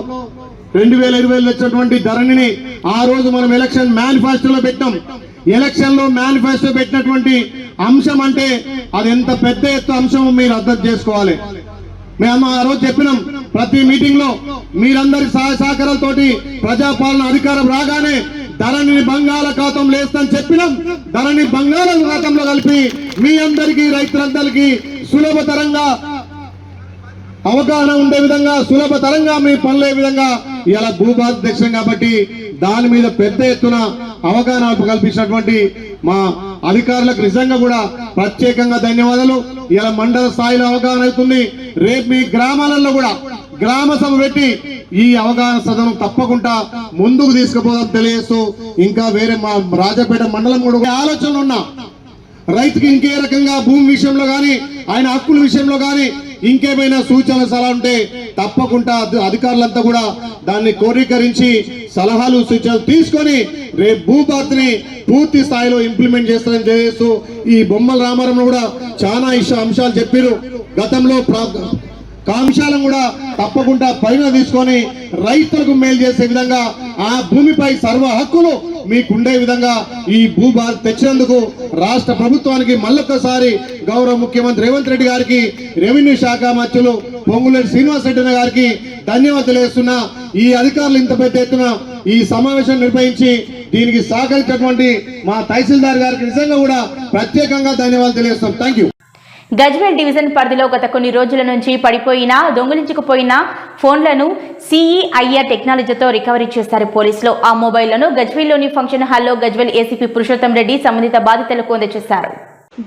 2020 వచ్చినటువంటి ధరణిని ఆ రోజు మనం ఎలక్షన్ మేనిఫెస్టోలో పెట్టాం. ఎలక్షన్ లో మేనిఫెస్టో పెట్టినటువంటి అంశం అంటే అది ఎంత పెద్ద ఎత్తు అంశం మీరు అర్థం చేసుకోవాలి. మేము ఆ రోజు చెప్పినాం, ప్రతి మీటింగ్ లో మీరందరి సహాయ సహకారాలతోటి ప్రజాపాలన అధికారం రాగానే ధరణిని బంగాళాఖాతం లేస్తని చెప్పినాం. ధరణి బంగాళాఖాతంలో కలిపి మీ అందరికీ, రైతులందరికీ సులభతరంగా అవగాహన ఉండే విధంగా, సులభతరంగా మీ పనులే విధంగా ఇలా భూభారతి తెచ్చాం. కాబట్టి దాని మీద పెద్ద ఎత్తున అవగాహన కల్పించినటువంటి మా అధికారులకు నిజంగా కూడా ప్రత్యేకంగా ధన్యవాదాలు. ఇలా మండల స్థాయిలో అవగాహన అవుతుంది. రేపు మీ గ్రామాలలో కూడా గ్రామ సభ పెట్టి ఈ అవగాహన సదనం తప్పకుండా ముందుకు తీసుకుపోదాం తెలియజేస్తూ, ఇంకా వేరే మా రాజపేట మండలం కూడా ఆలోచనలు ఉన్నా రైతుకి ఇంకే రకంగా భూమి విషయంలో గాని, ఆయన హక్కుల విషయంలో గాని ఇంకేమైనా సూచనలు సలహా ఉంటే తప్పకుండా అధికారులంతా కూడా దాన్ని కోరీకరించి సలహాలు సూచనలు తీసుకొని రేపు భూభారతిని పూర్తి స్థాయిలో ఇంప్లిమెంట్ చేస్తారని తెలియజేస్తూ, ఈ బొమ్మల రామారం కూడా చాలా అంశాలు చెప్పారు. గతంలో అంశాలను కూడా తప్పకుండా పరిగణ తీసుకొని రైతులకు మేలు చేసే విధంగా, ఆ భూమిపై సర్వ హక్కులు మీకుండే విధంగా ఈ భూభారతి తెచ్చినందుకు రాష్ట్ర ప్రభుత్వానికి మళ్ళొక్కసారి గౌరవ ముఖ్యమంత్రి రేవంత్ రెడ్డి గారికి, రెవెన్యూ శాఖ మంత్రులు పొంగులేటి శ్రీనివాస్ రెడ్డి గారికి ధన్యవాదాలు తెలియజేస్తున్నా. ఈ అధికారులు ఇంత పెద్ద ఎత్తున ఈ సమావేశం నిర్వహించి దీనికి సహకరించినటువంటి మా తహసీల్దార్ గారికి నిజంగా కూడా ప్రత్యేకంగా ధన్యవాదాలు తెలియజేస్తున్నాం. Thank you. గజ్వేల్ డివిజన్ పరిధిలో గత కొన్ని రోజుల నుంచి పడిపోయిన, దొంగిలించుకుపోయిన ఫోన్లను CEIR టెక్నాలజీతో రికవరీ చేశారు పోలీసులు. ఆ మొబైల్లను గజ్వేల్లోని ఫంక్షన్ హాల్లో గజ్వేల్ ఏసీపీ పురుషోత్తం రెడ్డి సంబంధిత బాధితులకు అందజేశారు.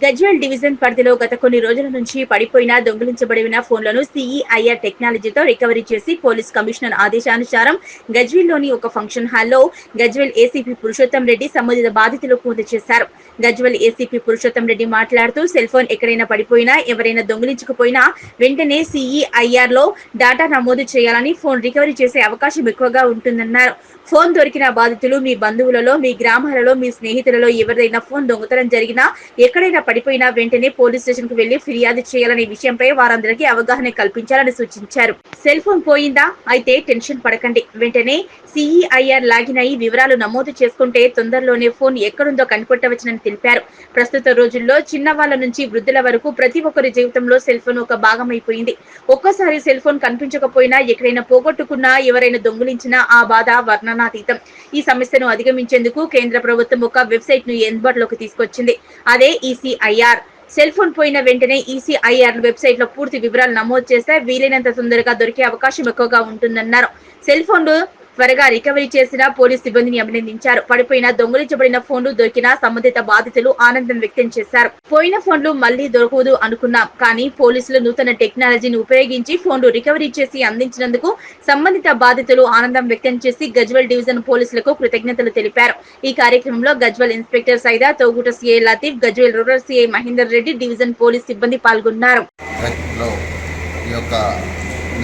గజ్వేల్ డివిజన్ పరిధిలో గత కొన్ని రోజుల నుంచి పడిపోయిన, దొంగిలించబడిన ఫోన్లను CEIR టెక్నాలజీతో రికవరీ చేసి పోలీస్ కమిషనర్ ఆదేశానుసారం గజ్వేల్లోని ఒక ఫంక్షన్ హాల్లో గజ్వేల్ ఏసీపీ పురుషోత్తం రెడ్డి సంబంధిత బాధితులకు అందజేశారు. గజ్వేల్ ఏసీపీ పురుషోత్తం రెడ్డి మాట్లాడుతూ, సెల్ ఫోన్ ఎక్కడైనా పడిపోయినా, ఎవరైనా దొంగిలించుకుపోయినా వెంటనే CEIR లో డాటా నమోదు చేయాలని, ఫోన్ రికవరీ చేసే అవకాశం ఎక్కువగా ఉంటుందన్నారు. ఫోన్ దొరికిన బాధితులు మీ బంధువులలో, మీ గ్రామాలలో, మీ స్నేహితులలో ఎవరైనా ఫోన్ దొంగతనం జరిగినా, ఎక్కడైనా పడిపోయిన వెంటనే పోలీస్ స్టేషన్ కు వెళ్లి ఫిర్యాదు చేయాలనే విషయంపై వారందరికీ అవగాహన కల్పించాలని సూచించారు. సెల్ ఫోన్ పోయిందా? అయితే టెన్షన్ పడకండి. వెంటనే CEIR లాగిన్ అయి వివరాలు నమోదు చేసుకుంటే తొందరలోనే ఫోన్ ఎక్కడుందో కనిపెట్టవచ్చునని తెలిపారు. ప్రస్తుత రోజుల్లో చిన్నవాళ్ల నుంచి వృద్ధుల వరకు ప్రతి ఒక్కరి జీవితంలో సెల్ ఫోన్ ఒక భాగమైపోయింది. ఒక్కసారి సెల్ ఫోన్ కనిపించకపోయినా, ఎక్కడైనా పోగొట్టుకున్నా, ఎవరైనా దొంగిలించినా ఆ బాధ వర్ణనాతీతం. ఈ సమస్యను అధిగమించేందుకు కేంద్ర ప్రభుత్వం ఒక వెబ్సైట్ ను అందుబాటులోకి తీసుకొచ్చింది. అదే ECIR. సెల్ ఫోన్ పోయిన వెంటనే ECIR వెబ్సైట్ లో పూర్తి వివరాలు నమోదు చేస్తే వీలైనంత తొందరగా దొరికే అవకాశం ఎక్కువగా ఉంటుందన్నారు. సెల్ ఫోన్లు త్వరగా రికవరీ చేసిన పోలీస్ సిబ్బందిని అభినందించారు. పడిపోయిన, దొంగిలించబడిన ఫోన్లు దొరికిన సంబంధిత బాధితులు ఆనందం వ్యక్తం చేశారు. పోయిన ఫోన్లు మళ్లీ దొరకదు అనుకున్నాం, కానీ పోలీసులు నూతన టెక్నాలజీని ఉపయోగించి ఫోన్లు రికవరీ చేసి అందించినందుకు సంబంధిత బాధితులు ఆనందం వ్యక్తం చేసి గజ్వెల్ డివిజన్ పోలీసులకు కృతజ్ఞతలు తెలిపారు. ఈ కార్యక్రమంలో Gajwel inspector Saida, Toguta CI Latif, Gajwel rural CI Mahender Reddy, division police సిబ్బంది పాల్గొన్నారు.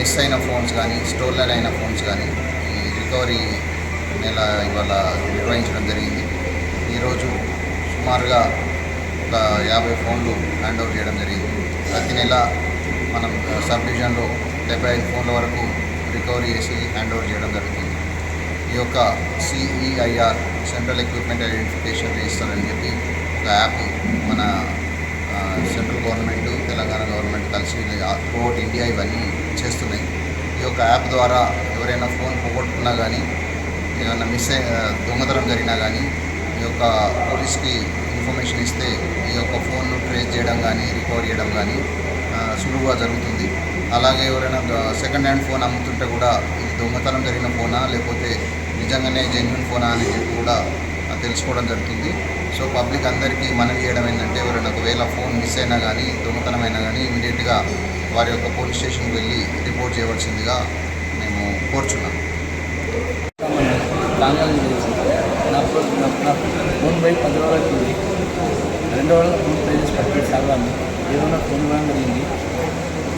మిస్ అయిన ఫోన్స్ కానీ, స్టోలన్ అయిన ఫోన్స్ కానీ రికవరీ నెల ఇవాళ నిర్వహించడం జరిగింది. ఈరోజు సుమారుగా ఒక 50 ఫోన్లు హ్యాండ్ ఓవర్ చేయడం జరిగింది. ప్రతి నెల మనం సబ్ డివిజన్లో 75 ఫోన్ల వరకు రికవరీ చేసి హ్యాండ్ ఓవర్ చేయడం జరుగుతుంది. ఈ యొక్క CEIR central equipment identification register అని చెప్పి ఒక యాప్ మన సెంట్రల్ గవర్నమెంట్, తెలంగాణ గవర్నమెంట్ కలిసి త్రూఅవుట్ ఇండియా ఇవన్నీ చేస్తున్నాయి. ఈ యొక్క యాప్ ద్వారా ఎవరైనా ఫోన్ పోగొట్టుకున్నా కానీ, ఏమైనా దొంగతనం జరిగినా కానీ ఈ యొక్క పోలీస్కి ఇన్ఫర్మేషన్ ఇస్తే ఈ యొక్క ఫోన్ను ట్రేస్ చేయడం కానీ, రికవర్ చేయడం కానీ సులువుగా జరుగుతుంది. అలాగే ఎవరైనా సెకండ్ హ్యాండ్ ఫోన్ అమ్ముతుంటే కూడా ఇది దొంగతనం జరిగిన ఫోనా లేకపోతే నిజంగానే జెన్యున్ ఫోనా అని చెప్పి కూడా తెలుసుకోవడం జరుగుతుంది. సో పబ్లిక్ అందరికీ మనవి చేయడం ఏంటంటే, ఎవరైనా ఒకవేళ ఫోన్ మిస్ అయినా కానీ, దొంగతనం అయినా కానీ ఇమీడియట్గా వారి యొక్క పోలీస్ స్టేషన్కి వెళ్ళి రిపోర్ట్ చేయవలసిందిగా మేము కోరుచున్నాం. ఫోన్ పోయి 10 రోజులకి 2 రోజుల ఫోన్ ప్రైజెస్ పట్టి చదవాలి. ఏదైనా ఫోన్ ఇవ్వడం జరిగింది.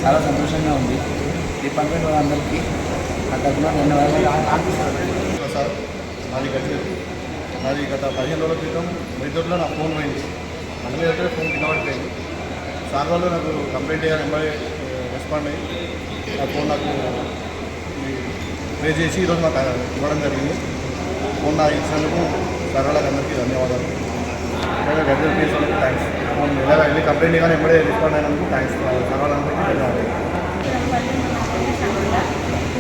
చాలా సంతోషంగా ఉంది. డిపార్ట్మెంట్ వాళ్ళందరికీ ఆ తరఫున ధన్యవాదాలు. సార్ నాది గత 15 రోజుల క్రితం మెదడులో నా ఫోన్ పోయింది. మళ్ళీ దగ్గర ఫోన్ కింద పడిపోయింది. సార్ వాళ్ళు నాకు కంప్లైంట్ చేయాలి, ఎంబడి రెస్పాండ్ అయ్యి ఆ ఫోన్ నాకు పే చేసి ఈరోజు నాకు ఇవ్వడం జరిగింది. ఫోన్ నాకు ఇచ్చినందుకు సార్ వాళ్ళకి అందరికీ ధన్యవాదాలు. గజ్వెల్ ప్లేస్ వాళ్ళకి థ్యాంక్స్. ఫోన్ ఎలా వెళ్ళి కంప్లైంట్ కానీ ఎంబడే రెస్పాండ్ అయినందుకు థ్యాంక్స్. సార్ వాళ్ళందరికీ ధన్యవాదాలు.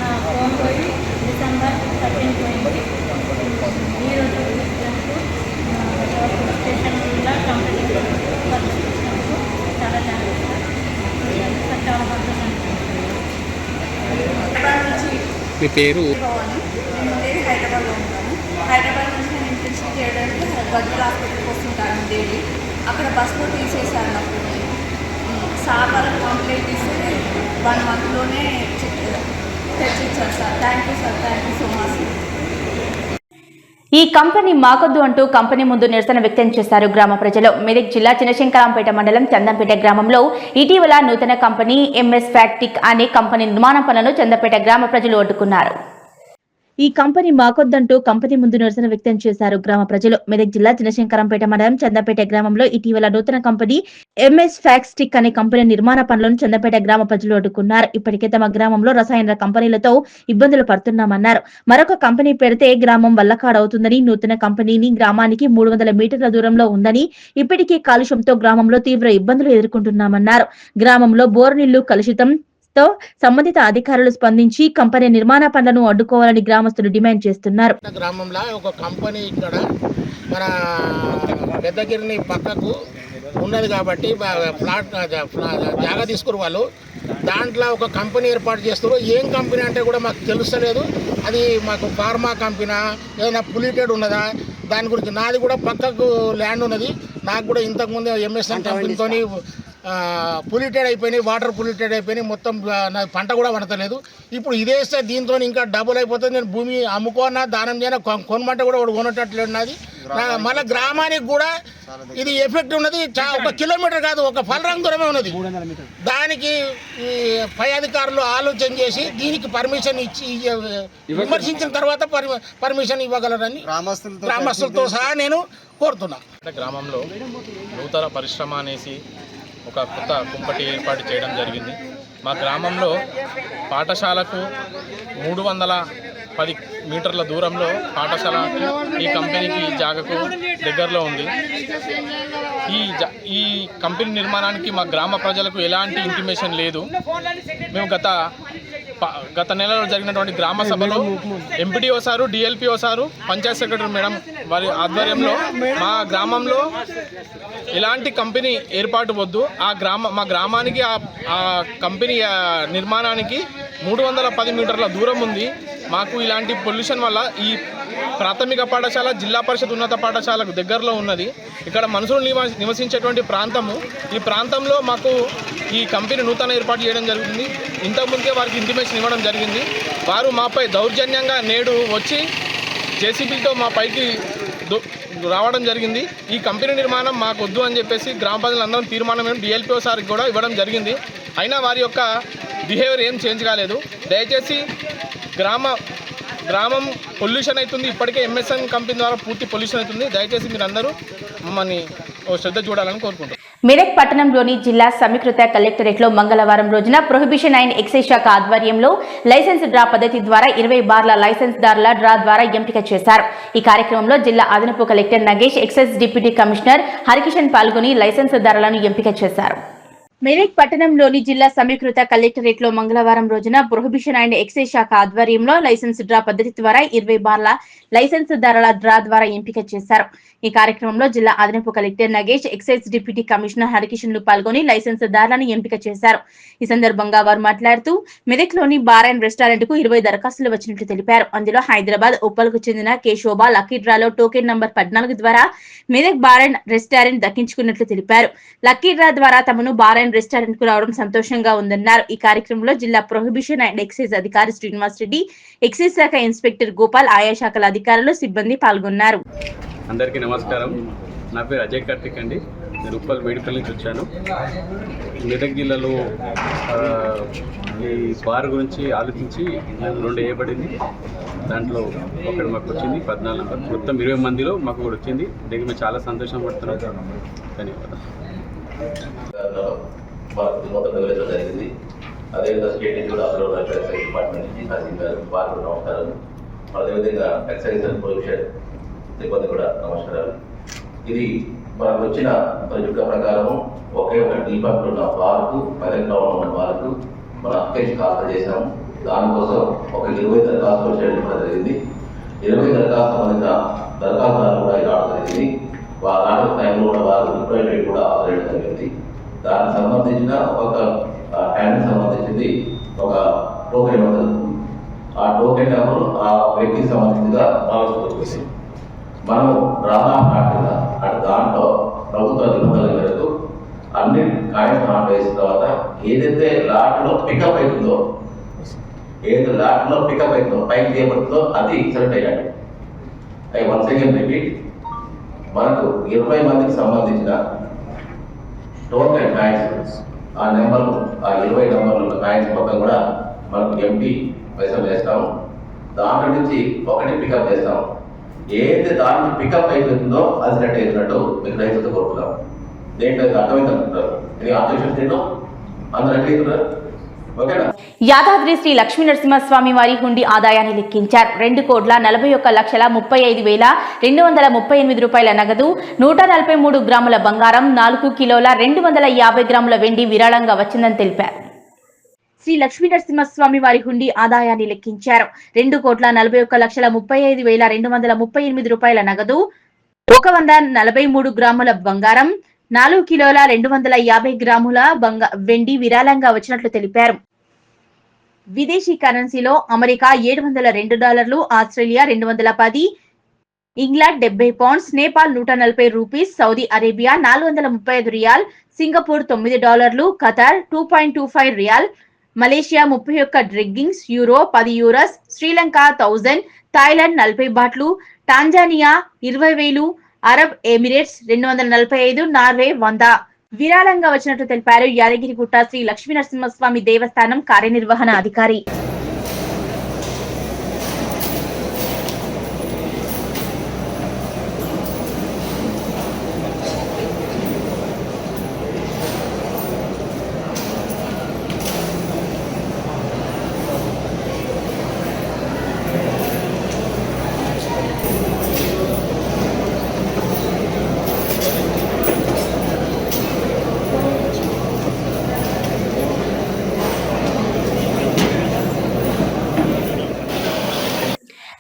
నా ఫోన్ పోయి డిసెంబర్ 13 పోయింది. ఈరోజు స్టేషన్లో కంప్లీట్ చాలా చాలా మీ పేరు? నేను హైదరాబాద్లో ఉంటాను. హైదరాబాద్ నుంచి నేను ఇంటర్న్షిప్ చేయడానికి గజ్వెల్ హాస్పిటల్కి వస్తుంటాను డైలీ. అక్కడ బస్లో తీసేశారు నా ఫోన్. సార్ వాళ్ళకి కంప్లైంట్ ఇస్తే 1 మంత్లోనే తెచ్చిచ్చారు sir. Thank you sir, thank you so much. ఈ కంపెనీ మాకొద్దు అంటూ కంపెనీ ముందు నిరసన వ్యక్తం చేశారు గ్రామ ప్రజలు. మెదక్ జిల్లా చినశంకరంపేట మండలం చందంపేట గ్రామంలో ఇటీవల నూతన కంపెనీ MS ఫ్యాక్టిక్ అనే కంపెనీ నిర్మాణ పనులను చందంపేట గ్రామ ప్రజలు అడ్డుకున్నారు. ఈ కంపెనీ మాకొద్దంటూ కంపెనీ ముందు నిరసన వ్యక్తం చేశారు గ్రామ ప్రజలు. మెదక్ జిల్లా చినశంకరంపేట మండలం చందంపేట గ్రామంలో ఇటీవల నూతన కంపెనీ MS ఫ్యాక్టిక్ అనే కంపెనీ నిర్మాణ పనులను చందంపేట గ్రామ ప్రజలు అడ్డుకున్నారు. ఇప్పటికే తమ గ్రామంలో రసాయన కంపెనీలతో ఇబ్బందులు పడుతున్నామన్నారు. మరొక కంపెనీ పెడితే గ్రామం వల్లకాడవుతుందని, నూతన కంపెనీని గ్రామానికి 300 మీటర్ల దూరంలో ఉందని, ఇప్పటికే కాలుష్యంతో గ్రామంలో తీవ్ర ఇబ్బందులు ఎదుర్కొంటున్నామన్నారు. గ్రామంలో బోరు నీళ్లు కలుషితం తో సంబంధిత అధికారులు స్పందించి కంపెనీ నిర్మాణ పనులను అడ్డుకోవాలని గ్రామస్తులు డిమాండ్ చేస్తున్నారు. గ్రామంలో ఒక కంపెనీ ఇక్కడ మన పెద్దగిరిని పక్కకు ఉన్నది కాబట్టి ఫ్లాట్ జాగా తీసుకురు వాళ్ళు. దాంట్లో ఒక కంపెనీ ఏర్పాటు చేస్తారు. ఏం కంపెనీ అంటే కూడా మాకు తెలుస్తలేదు. అది మాకు ఫార్మా కంపెనీ ఏదైనా పొల్యూటెడ్ ఉన్నదా దాని గురించి. నాది కూడా పక్కకు ల్యాండ్ ఉన్నది. నాకు కూడా ఇంతకుముందు MSN కంపెనీతో పొల్యూటెడ్ అయిపోయినాయి, వాటర్ పొల్యూటెడ్ అయిపోయినాయి, మొత్తం నా పంట కూడా పండతలేదు. ఇప్పుడు ఇదేస్తే దీంతో ఇంకా డబుల్ అయిపోతుంది. నేను భూమి అమ్ముకోనా దానం చేయనా కొనమంటే కూడా ఒకటి కొనటట్లేదు నాది. మళ్ళీ గ్రామానికి కూడా ఇది ఎఫెక్ట్ ఉన్నది. 1 కిలోమీటర్ కాదు, ఒక ఫలరంగ దూరమే ఉన్నది. దానికి పై అధికారులు ఆలోచన చేసి దీనికి పర్మిషన్ ఇచ్చి విమర్శించిన తర్వాత పర్మిషన్ ఇవ్వగలరని గ్రామస్తులతో సహా నేను కోరుతున్నా. గ్రామంలో నూతన పరిశ్రమ అనేసి ఒక కొత్త కుంపటి ఏర్పాటు చేయడం జరిగింది. మా గ్రామంలో పాఠశాలకు 310 మీటర్ల దూరంలో పాఠశాల ఈ కంపెనీకి జాగకు దగ్గరలో ఉంది. ఈ కంపెనీ నిర్మాణానికి మా గ్రామ ప్రజలకు ఎలాంటి ఇంటిమేషన్ లేదు. మేము గత నెలలో జరిగినటువంటి గ్రామ సభలో MPDO sir, DLPO sir, Panchayat secretary madam వారి ఆధ్వర్యంలో మా గ్రామంలో ఎలాంటి కంపెనీ ఏర్పాటు వద్దు, మా గ్రామానికి ఆ కంపెనీ నిర్మాణానికి 310 మీటర్ల దూరం ఉంది. మాకు ఇలాంటి పొల్యూషన్ వల్ల ఈ ప్రాథమిక పాఠశాల జిల్లా పరిషత్ ఉన్నత పాఠశాలకు దగ్గరలో ఉన్నది. ఇక్కడ మనుషులు నివసించేటువంటి ప్రాంతము. ఈ ప్రాంతంలో మాకు ఈ కంపెనీ నూతన ఏర్పాటు చేయడం జరుగుతుంది. ఇంతకుముందే వారికి ఇంటిమేషన్ ఇవ్వడం జరిగింది. వారు మాపై దౌర్జన్యంగా నేడు వచ్చి జేసీబీతో మా పైకి రావడం జరిగింది. ఈ కంపెనీ నిర్మాణం మాకు వద్దు అని చెప్పేసి గ్రామ ప్రజలందరం తీర్మానం డిఎల్పిఓ సార్కి కూడా ఇవ్వడం జరిగింది. అయినా వారి యొక్క బిహేవియర్ ఏం చేంజ్ కాలేదు. దయచేసి గ్రామం పొల్యూషన్ అవుతుంది. ఇప్పటికే ఎంఎస్ఎన్ కంపెనీ ద్వారా పూర్తి పొల్యూషన్ అవుతుంది. దయచేసి మీరు అందరూ మమ్మల్ని శ్రద్ధ చూడాలని కోరుకుంటున్నాను. మెదక్ పట్టణంలోని జిల్లా సమీకృత కలెక్టరేట్లో మంగళవారం రోజున ప్రొహిబిషన్ అండ్ ఎక్సైజ్ శాఖ ఆధ్వర్యంలో లైసెన్స్ డ్రా పద్ధతి ద్వారా 20 బార్ల లైసెన్స్ దారుల డ్రా ద్వారా ఎంపిక చేశారు. ఈ కార్యక్రమంలో జిల్లా అదనపు collector Nagesh, excise deputy commissioner Harikishan పాల్గొని లైసెన్స్ దారులను ఎంపిక చేశారు. మెదక్ పట్టణంలోని జిల్లా సమీకృత కలెక్టరేట్ లో మంగళవారం రోజున ప్రొహిబిషన్ అండ్ ఎక్సైజ్ శాఖ ఆధ్వర్యంలో లైసెన్స్ డ్రా పద్ధతి ద్వారా 20 బార్ల లైసెన్స్ దారుల డ్రా ద్వారా ఎంపిక చేశారు. ఈ కార్యక్రమంలో జిల్లా అదనపు collector Nagesh, excise deputy commissioner హరికిషన్లు పాల్గొని లైసెన్స్ దారులను ఎంపిక చేశారు. ఈ సందర్భంగా వారు మాట్లాడుతూ మెదక్ లోని బార్ అండ్ రెస్టారెంట్ కు 20 దరఖాస్తులు వచ్చినట్లు తెలిపారు. అందులో హైదరాబాద్ ఉప్పల్కు చెందిన కే శోభా లక్కీ డ్రాలో టోకెన్ నంబర్ 14 ద్వారా మెదక్ బార్ అండ్ రెస్టారెంట్ దక్కించుకున్నట్లు తెలిపారు. లక్కీ డ్రా ద్వారా తమను బార్ అండ్ రెస్టారెంట్ కు రావడం సంతోషంగా ఉందన్నారు. ఈ కార్యక్రమంలో జిల్లా ప్రొహిబిషన్ అండ్ ఎక్సైజ్ అధికారి శ్రీనివాస్ రెడ్డి, ఎక్సైజ్ శాఖ ఇన్స్పెక్టర్ గోపాల్, ఆయా శాఖల అధికారులు, సిబ్బంది పాల్గొన్నారు. అందరికీ నమస్కారం. నా పేరు అజయ్ కార్తిక్ అండి. నేను ఉప్పల్ మేడిపల్లి నుంచి వచ్చాను. మెదక్ జిల్లాలో ఈ బార్ గురించి ఆలోచించి 2 వేయబడింది. దాంట్లో ఒకటి మాకు వచ్చింది 14 నెంబర్. మొత్తం 20 మందిలో మాకు కూడా వచ్చింది. దీనికి మేము చాలా సంతోషం పడుతున్నాం. ధన్యవాదాలు. జరిగింది. అదేవిధంగా స్టేట్ నుంచి కూడా ఎక్సైజ్ డిపార్ట్మెంట్ నుంచి తహసీల్దార్ వారు నమస్కారం. అదేవిధంగా ఎక్సైజ్ అండ్ ప్రొహిబిషన్ సిబ్బంది కూడా నమస్కారాలు. ఇది మనకు వచ్చిన యుద్ధ ప్రకారం ఒకే ఒక డిపార్ట్మెంట్ ఉన్న బార్కు, మెదక్ టౌన్ ఉన్న బార్కు మన అప్లికేషన్ కాల్ చేశాము. దానికోసం ఒక 20 దరఖాస్తులు చేయడం కూడా జరిగింది. 20 దరఖాస్తు సంబంధించిన దరఖాస్తులు కూడా రావడం జరిగింది. వారి టైంలో కూడా వారు రిప్రజెంటేటివ్ కూడా ఆదరడం జరిగింది. దానికి సంబంధించిన ఒక హ్యాండ్కి సంబంధించింది ఒక టోకెన్ నెంబర్. ఆ టోకెన్ నెంబర్ ఆ వ్యక్తికి సంబంధించిగా భావిస్తుంది. మనం రానా నాటిన అటు దాంట్లో ప్రభుత్వ నిబంధనల మేరకు అన్ని కాయిన్స్ నాట్ వేసిన తర్వాత ఏదైతే లాట్లో పికప్ అవుతుందో పైకి చేయబడుతుందో అది సెలెక్ట్ అయ్యాడు. అవి 1 సెకండ్ రిపీట్. మనకు 20 మందికి సంబంధించిన టోకెన్ కాయిన్స్ ఆ నెంబర్లు, ఆ 20 నెంబర్లు కాయిన్స్ మొత్తం కూడా మనకు ఎంపీ పైసలు వేస్తాము. దాంట్లో నుంచి ఒకటి పికప్ చేస్తాము. ఏదైతే దానికి పికప్ అయిపోతుందో అది సెలెక్ట్ అయినట్టు మీకు రైతులతో కోరుతున్నాం. దేంట్లో అర్థమవుతుంటారు. ఇది ఆబ్జెక్షన్ చేయడం అందరూ రెడీ అవుతున్నారు. యాదాద్రి శ్రీ లక్ష్మీ నరసింహస్వామి వారి హుండీ ఆదాయాన్ని లెక్కించారు. 2,41,31,238 రూపాయల నగదు, 143 గ్రాముల బంగారం, 4 కిలోల 250 గ్రాముల వెండి విరాళంగా వచ్చిందని తెలిపారు. శ్రీ లక్ష్మీ నరసింహస్వామి వారి హుండీ ఆదాయాన్ని లెక్కించారు. 2,41,35,238 రూపాయల నగదు, 143 గ్రాముల బంగారం, 4 కిలోల 250 గ్రాముల వెండి విరాళంగా వచ్చినట్లు తెలిపారు. విదేశీ కరెన్సీలో America $702, Australia $210, England 70 pounds, Nepal 140 rupees, Saudi Arabia 435 riyal, Singapore $9, Qatar 2.25 riyal, Malaysia 31 డ్రిగ్గింగ్స్, యూరో 10 యూరోస్, శ్రీలంక 1000, థాయిలాండ్ 40 బాట్లు, టాంజానియా 20,000, అరబ్ ఎమిరేట్స్ 245, నార్వే 100 విరాళంగా వచ్చినట్లు తెలిపారు యాదగిరిగుట్ట శ్రీ లక్ష్మీనరసింహస్వామి దేవస్థానం కార్యనిర్వహణ అధికారి.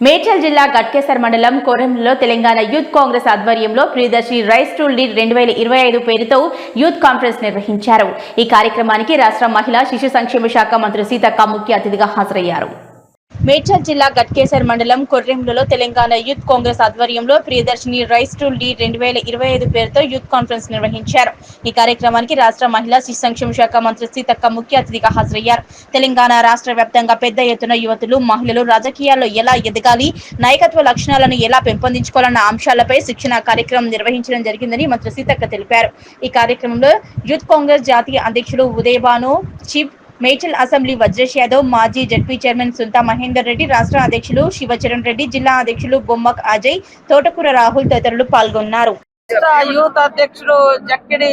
మేడ్చల్ జిల్లా గట్కేసర్ మండలం కొర్రెంలో తెలంగాణ యూత్ కాంగ్రెస్ ఆధ్వర్యంలో ప్రియదర్శి రైస్ టు లీడ్ 2025 పేరుతో యూత్ కాన్ఫరెన్స్ నిర్వహించారు. ఈ కార్యక్రమానికి రాష్ట్ర మహిళా శిశు సంక్షేమ శాఖ మంత్రి సీతక్క ముఖ్య అతిథిగా హాజరయ్యారు. మేడ్చల్ జిల్లా గట్కేసర్ మండలం కొర్రెంలో తెలంగాణ యూత్ కాంగ్రెస్ ఆధ్వర్యంలో ప్రియదర్శిని రైస్ టు లీడ్ 2025 పేరుతో యూత్ కాన్ఫరెన్స్ నిర్వహించారు. ఈ కార్యక్రమానికి రాష్ట్ర మహిళా శిశు సంక్షేమ శాఖ మంత్రి సీతక్క ముఖ్య అతిథిగా హాజరయ్యారు. తెలంగాణ రాష్ట్ర వ్యాప్తంగా పెద్ద ఎత్తున యువతులు, మహిళలు రాజకీయాల్లో ఎలా ఎదగాలి, నాయకత్వ లక్షణాలను ఎలా పెంపొందించుకోవాలన్న అంశాలపై శిక్షణ కార్యక్రమం నిర్వహించడం జరిగిందని మంత్రి సీతక్క తెలిపారు. ఈ కార్యక్రమంలో యూత్ కాంగ్రెస్ జాతీయ అధ్యక్షులు ఉదయభాను, చీఫ్ మేడ్చల్ అసెంబ్లీ వజ్రేష్ యాదవ్, మాజీ జడ్పీ చైర్మన్ సుంతా మహేందర్ రెడ్డి, రాష్ట్ర అధ్యక్షులు శివచరణ్ రెడ్డి, జిల్లా అధ్యక్షులు బొమ్మక్ అజయ్, తోటకూర రాహుల్ తదితరులు పాల్గొన్నారు. యూత్ అధ్యక్షుడు జక్కిడి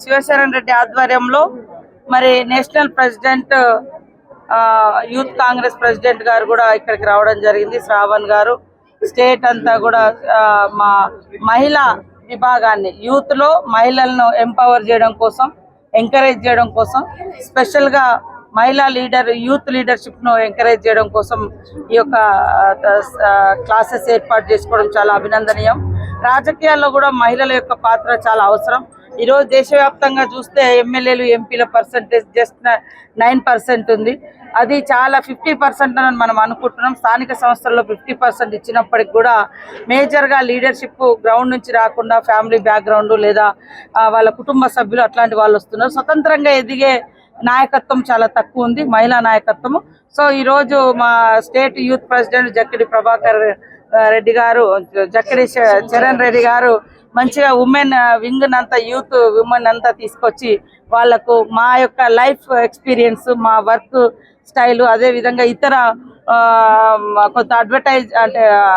శివచరణ్ రెడ్డి ఆధ్వర్యంలో మరి national president youth Congress president గారు కూడా ఇక్కడికి రావడం జరిగింది. శ్రావణ్ గారు స్టేట్ అంతా కూడా మా మహిళా విభాగాన్ని యూత్ లో మహిళలను ఎంపవర్ చేయడం కోసం, ఎంకరేజ్ చేయడం కోసం, స్పెషల్ గా మహిళా యూత్ లీడర్షిప్ ను ఎంకరేజ్ చేయడం కోసం ఈ యొక్క క్లాసెస్ ఏర్పాటు చేసుకోవడం చాలా అభినందనీయం. రాజకీయాల్లో కూడా మహిళల యొక్క పాత్ర చాలా అవసరం. ఈరోజు దేశవ్యాప్తంగా చూస్తే ఎమ్మెల్యేలు, ఎంపీల పర్సంటేజ్ జస్ట్ 9% ఉంది. అది చాలా 50% అని మనం అనుకుంటున్నాం. స్థానిక సంస్థల్లో 50% ఇచ్చినప్పటికి కూడా మేజర్గా లీడర్షిప్ గ్రౌండ్ నుంచి రాకుండా ఫ్యామిలీ బ్యాక్గ్రౌండ్ లేదా వాళ్ళ కుటుంబ సభ్యులు అట్లాంటి వాళ్ళు వస్తున్నారు. స్వతంత్రంగా ఎదిగే నాయకత్వం చాలా తక్కువ ఉంది, మహిళా నాయకత్వము. సో ఈరోజు మా state youth president Jakkidi Prabhakar Reddy గారు, జక్కిడి చరణ్ రెడ్డి గారు మంచిగా ఉమెన్ వింగ్ అంతా, యూత్ ఉమెన్ అంతా తీసుకొచ్చి వాళ్లకు మా యొక్క లైఫ్ ఎక్స్పీరియన్స్, మా వర్క్ స్టైల్, అదే విధంగా ఇతర కొంత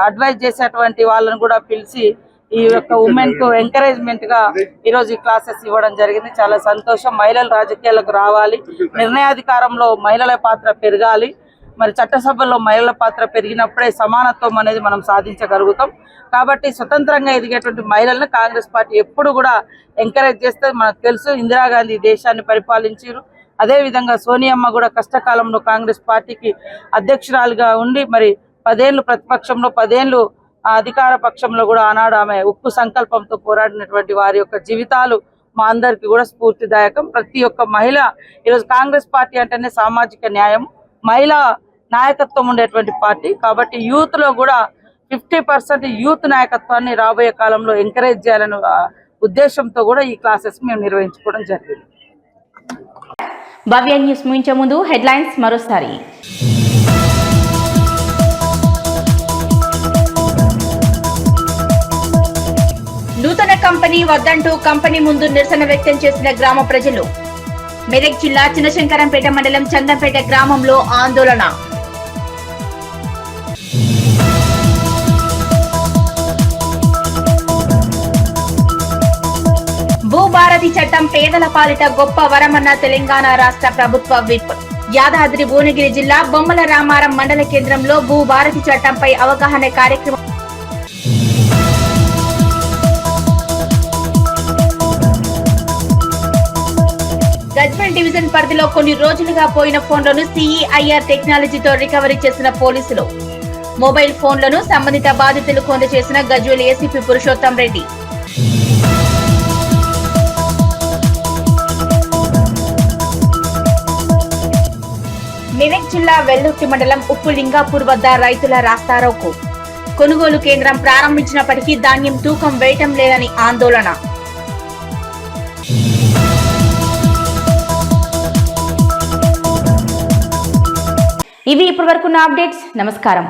అడ్వైజ్ చేసేటువంటి వాళ్ళని కూడా పిలిచి ఈ యొక్క ఉమెన్ కు ఎంకరేజ్మెంట్ గా ఈరోజు ఈ క్లాసెస్ ఇవ్వడం జరిగింది. చాలా సంతోషం. మహిళలు రాజకీయాలకు రావాలి, నిర్ణయాధికారంలో మహిళల పాత్ర పెరగాలి. మరి చట్టసభల్లో మహిళల పాత్ర పెరిగినప్పుడే సమానత్వం అనేది మనం సాధించగలుగుతాం. కాబట్టి స్వతంత్రంగా ఎదిగేటువంటి మహిళలను కాంగ్రెస్ పార్టీ ఎప్పుడు కూడా ఎంకరేజ్ చేస్తే మనకు తెలుసు. ఇందిరాగాంధీ దేశాన్ని పరిపాలించారు. అదేవిధంగా సోనియమ్మ కూడా కష్టకాలంలో కాంగ్రెస్ పార్టీకి అధ్యక్షురాలుగా ఉండి మరి 10 ఏళ్ళు ప్రతిపక్షంలో, 10 ఏళ్ళు అధికార పక్షంలో కూడా ఆనాడు ఆమె ఉక్కు సంకల్పంతో పోరాడినటువంటి వారి యొక్క జీవితాలు మా అందరికీ కూడా స్ఫూర్తిదాయకం. ప్రతి ఒక్క మహిళ ఈరోజు కాంగ్రెస్ పార్టీ అంటేనే సామాజిక న్యాయం, మహిళా నాయకత్వం ఉండేటువంటి పార్టీ. కాబట్టి యూత్ లో కూడా 50% యూత్ నాయకత్వాన్ని రాబోయే కాలంలో ఎంకరేజ్ చేయాలనే ఉద్దేశంతో కూడా ఈ క్లాసెస్ మేము నిర్వహించుకోవడం జరిగింది. భవ్య న్యూస్ ముగించే ముందు హెడ్లైన్స్ మరోసారి. నూతన కంపెనీ వద్దంటూ కంపెనీ ముందు నిరసన వ్యక్తం చేసిన గ్రామ ప్రజలు. మెదక్ జిల్లా చిన్నశంకరంపేట మండలం చందంపేట గ్రామంలో ఆందోళన. భూభారతి చట్టం పేదల పాలిట గొప్ప వరమన్న తెలంగాణ రాష్ట్ర ప్రభుత్వ విప్. యాదాద్రి భువనగిరి జిల్లా బొమ్మల రామారం మండల కేంద్రంలో భూభారతి చట్టంపై అవగాహన కార్యక్రమం. గజ్వేల్ డివిజన్ పరిధిలో కొన్ని రోజులుగా పోయిన ఫోన్లను CEIR టెక్నాలజీతో రికవరీ చేసిన పోలీసులు. మొబైల్ ఫోన్లను సంబంధిత బాధితులకు అందజేసిన గజ్వేల్ ఏసీపీ పురుషోత్తం రెడ్డి. మెదక్ జిల్లా వెల్లుర్తి మండలం ఉప్పు లింగాపూర్ వద్ద రైతుల రాస్తారోకు. కొనుగోలు కేంద్రం ప్రారంభించినప్పటికీ ధాన్యం తూకం వేయటం లేదని ఆందోళన. ఇవి ఇప్పటివరకున్న అప్డేట్స్. నమస్కారం.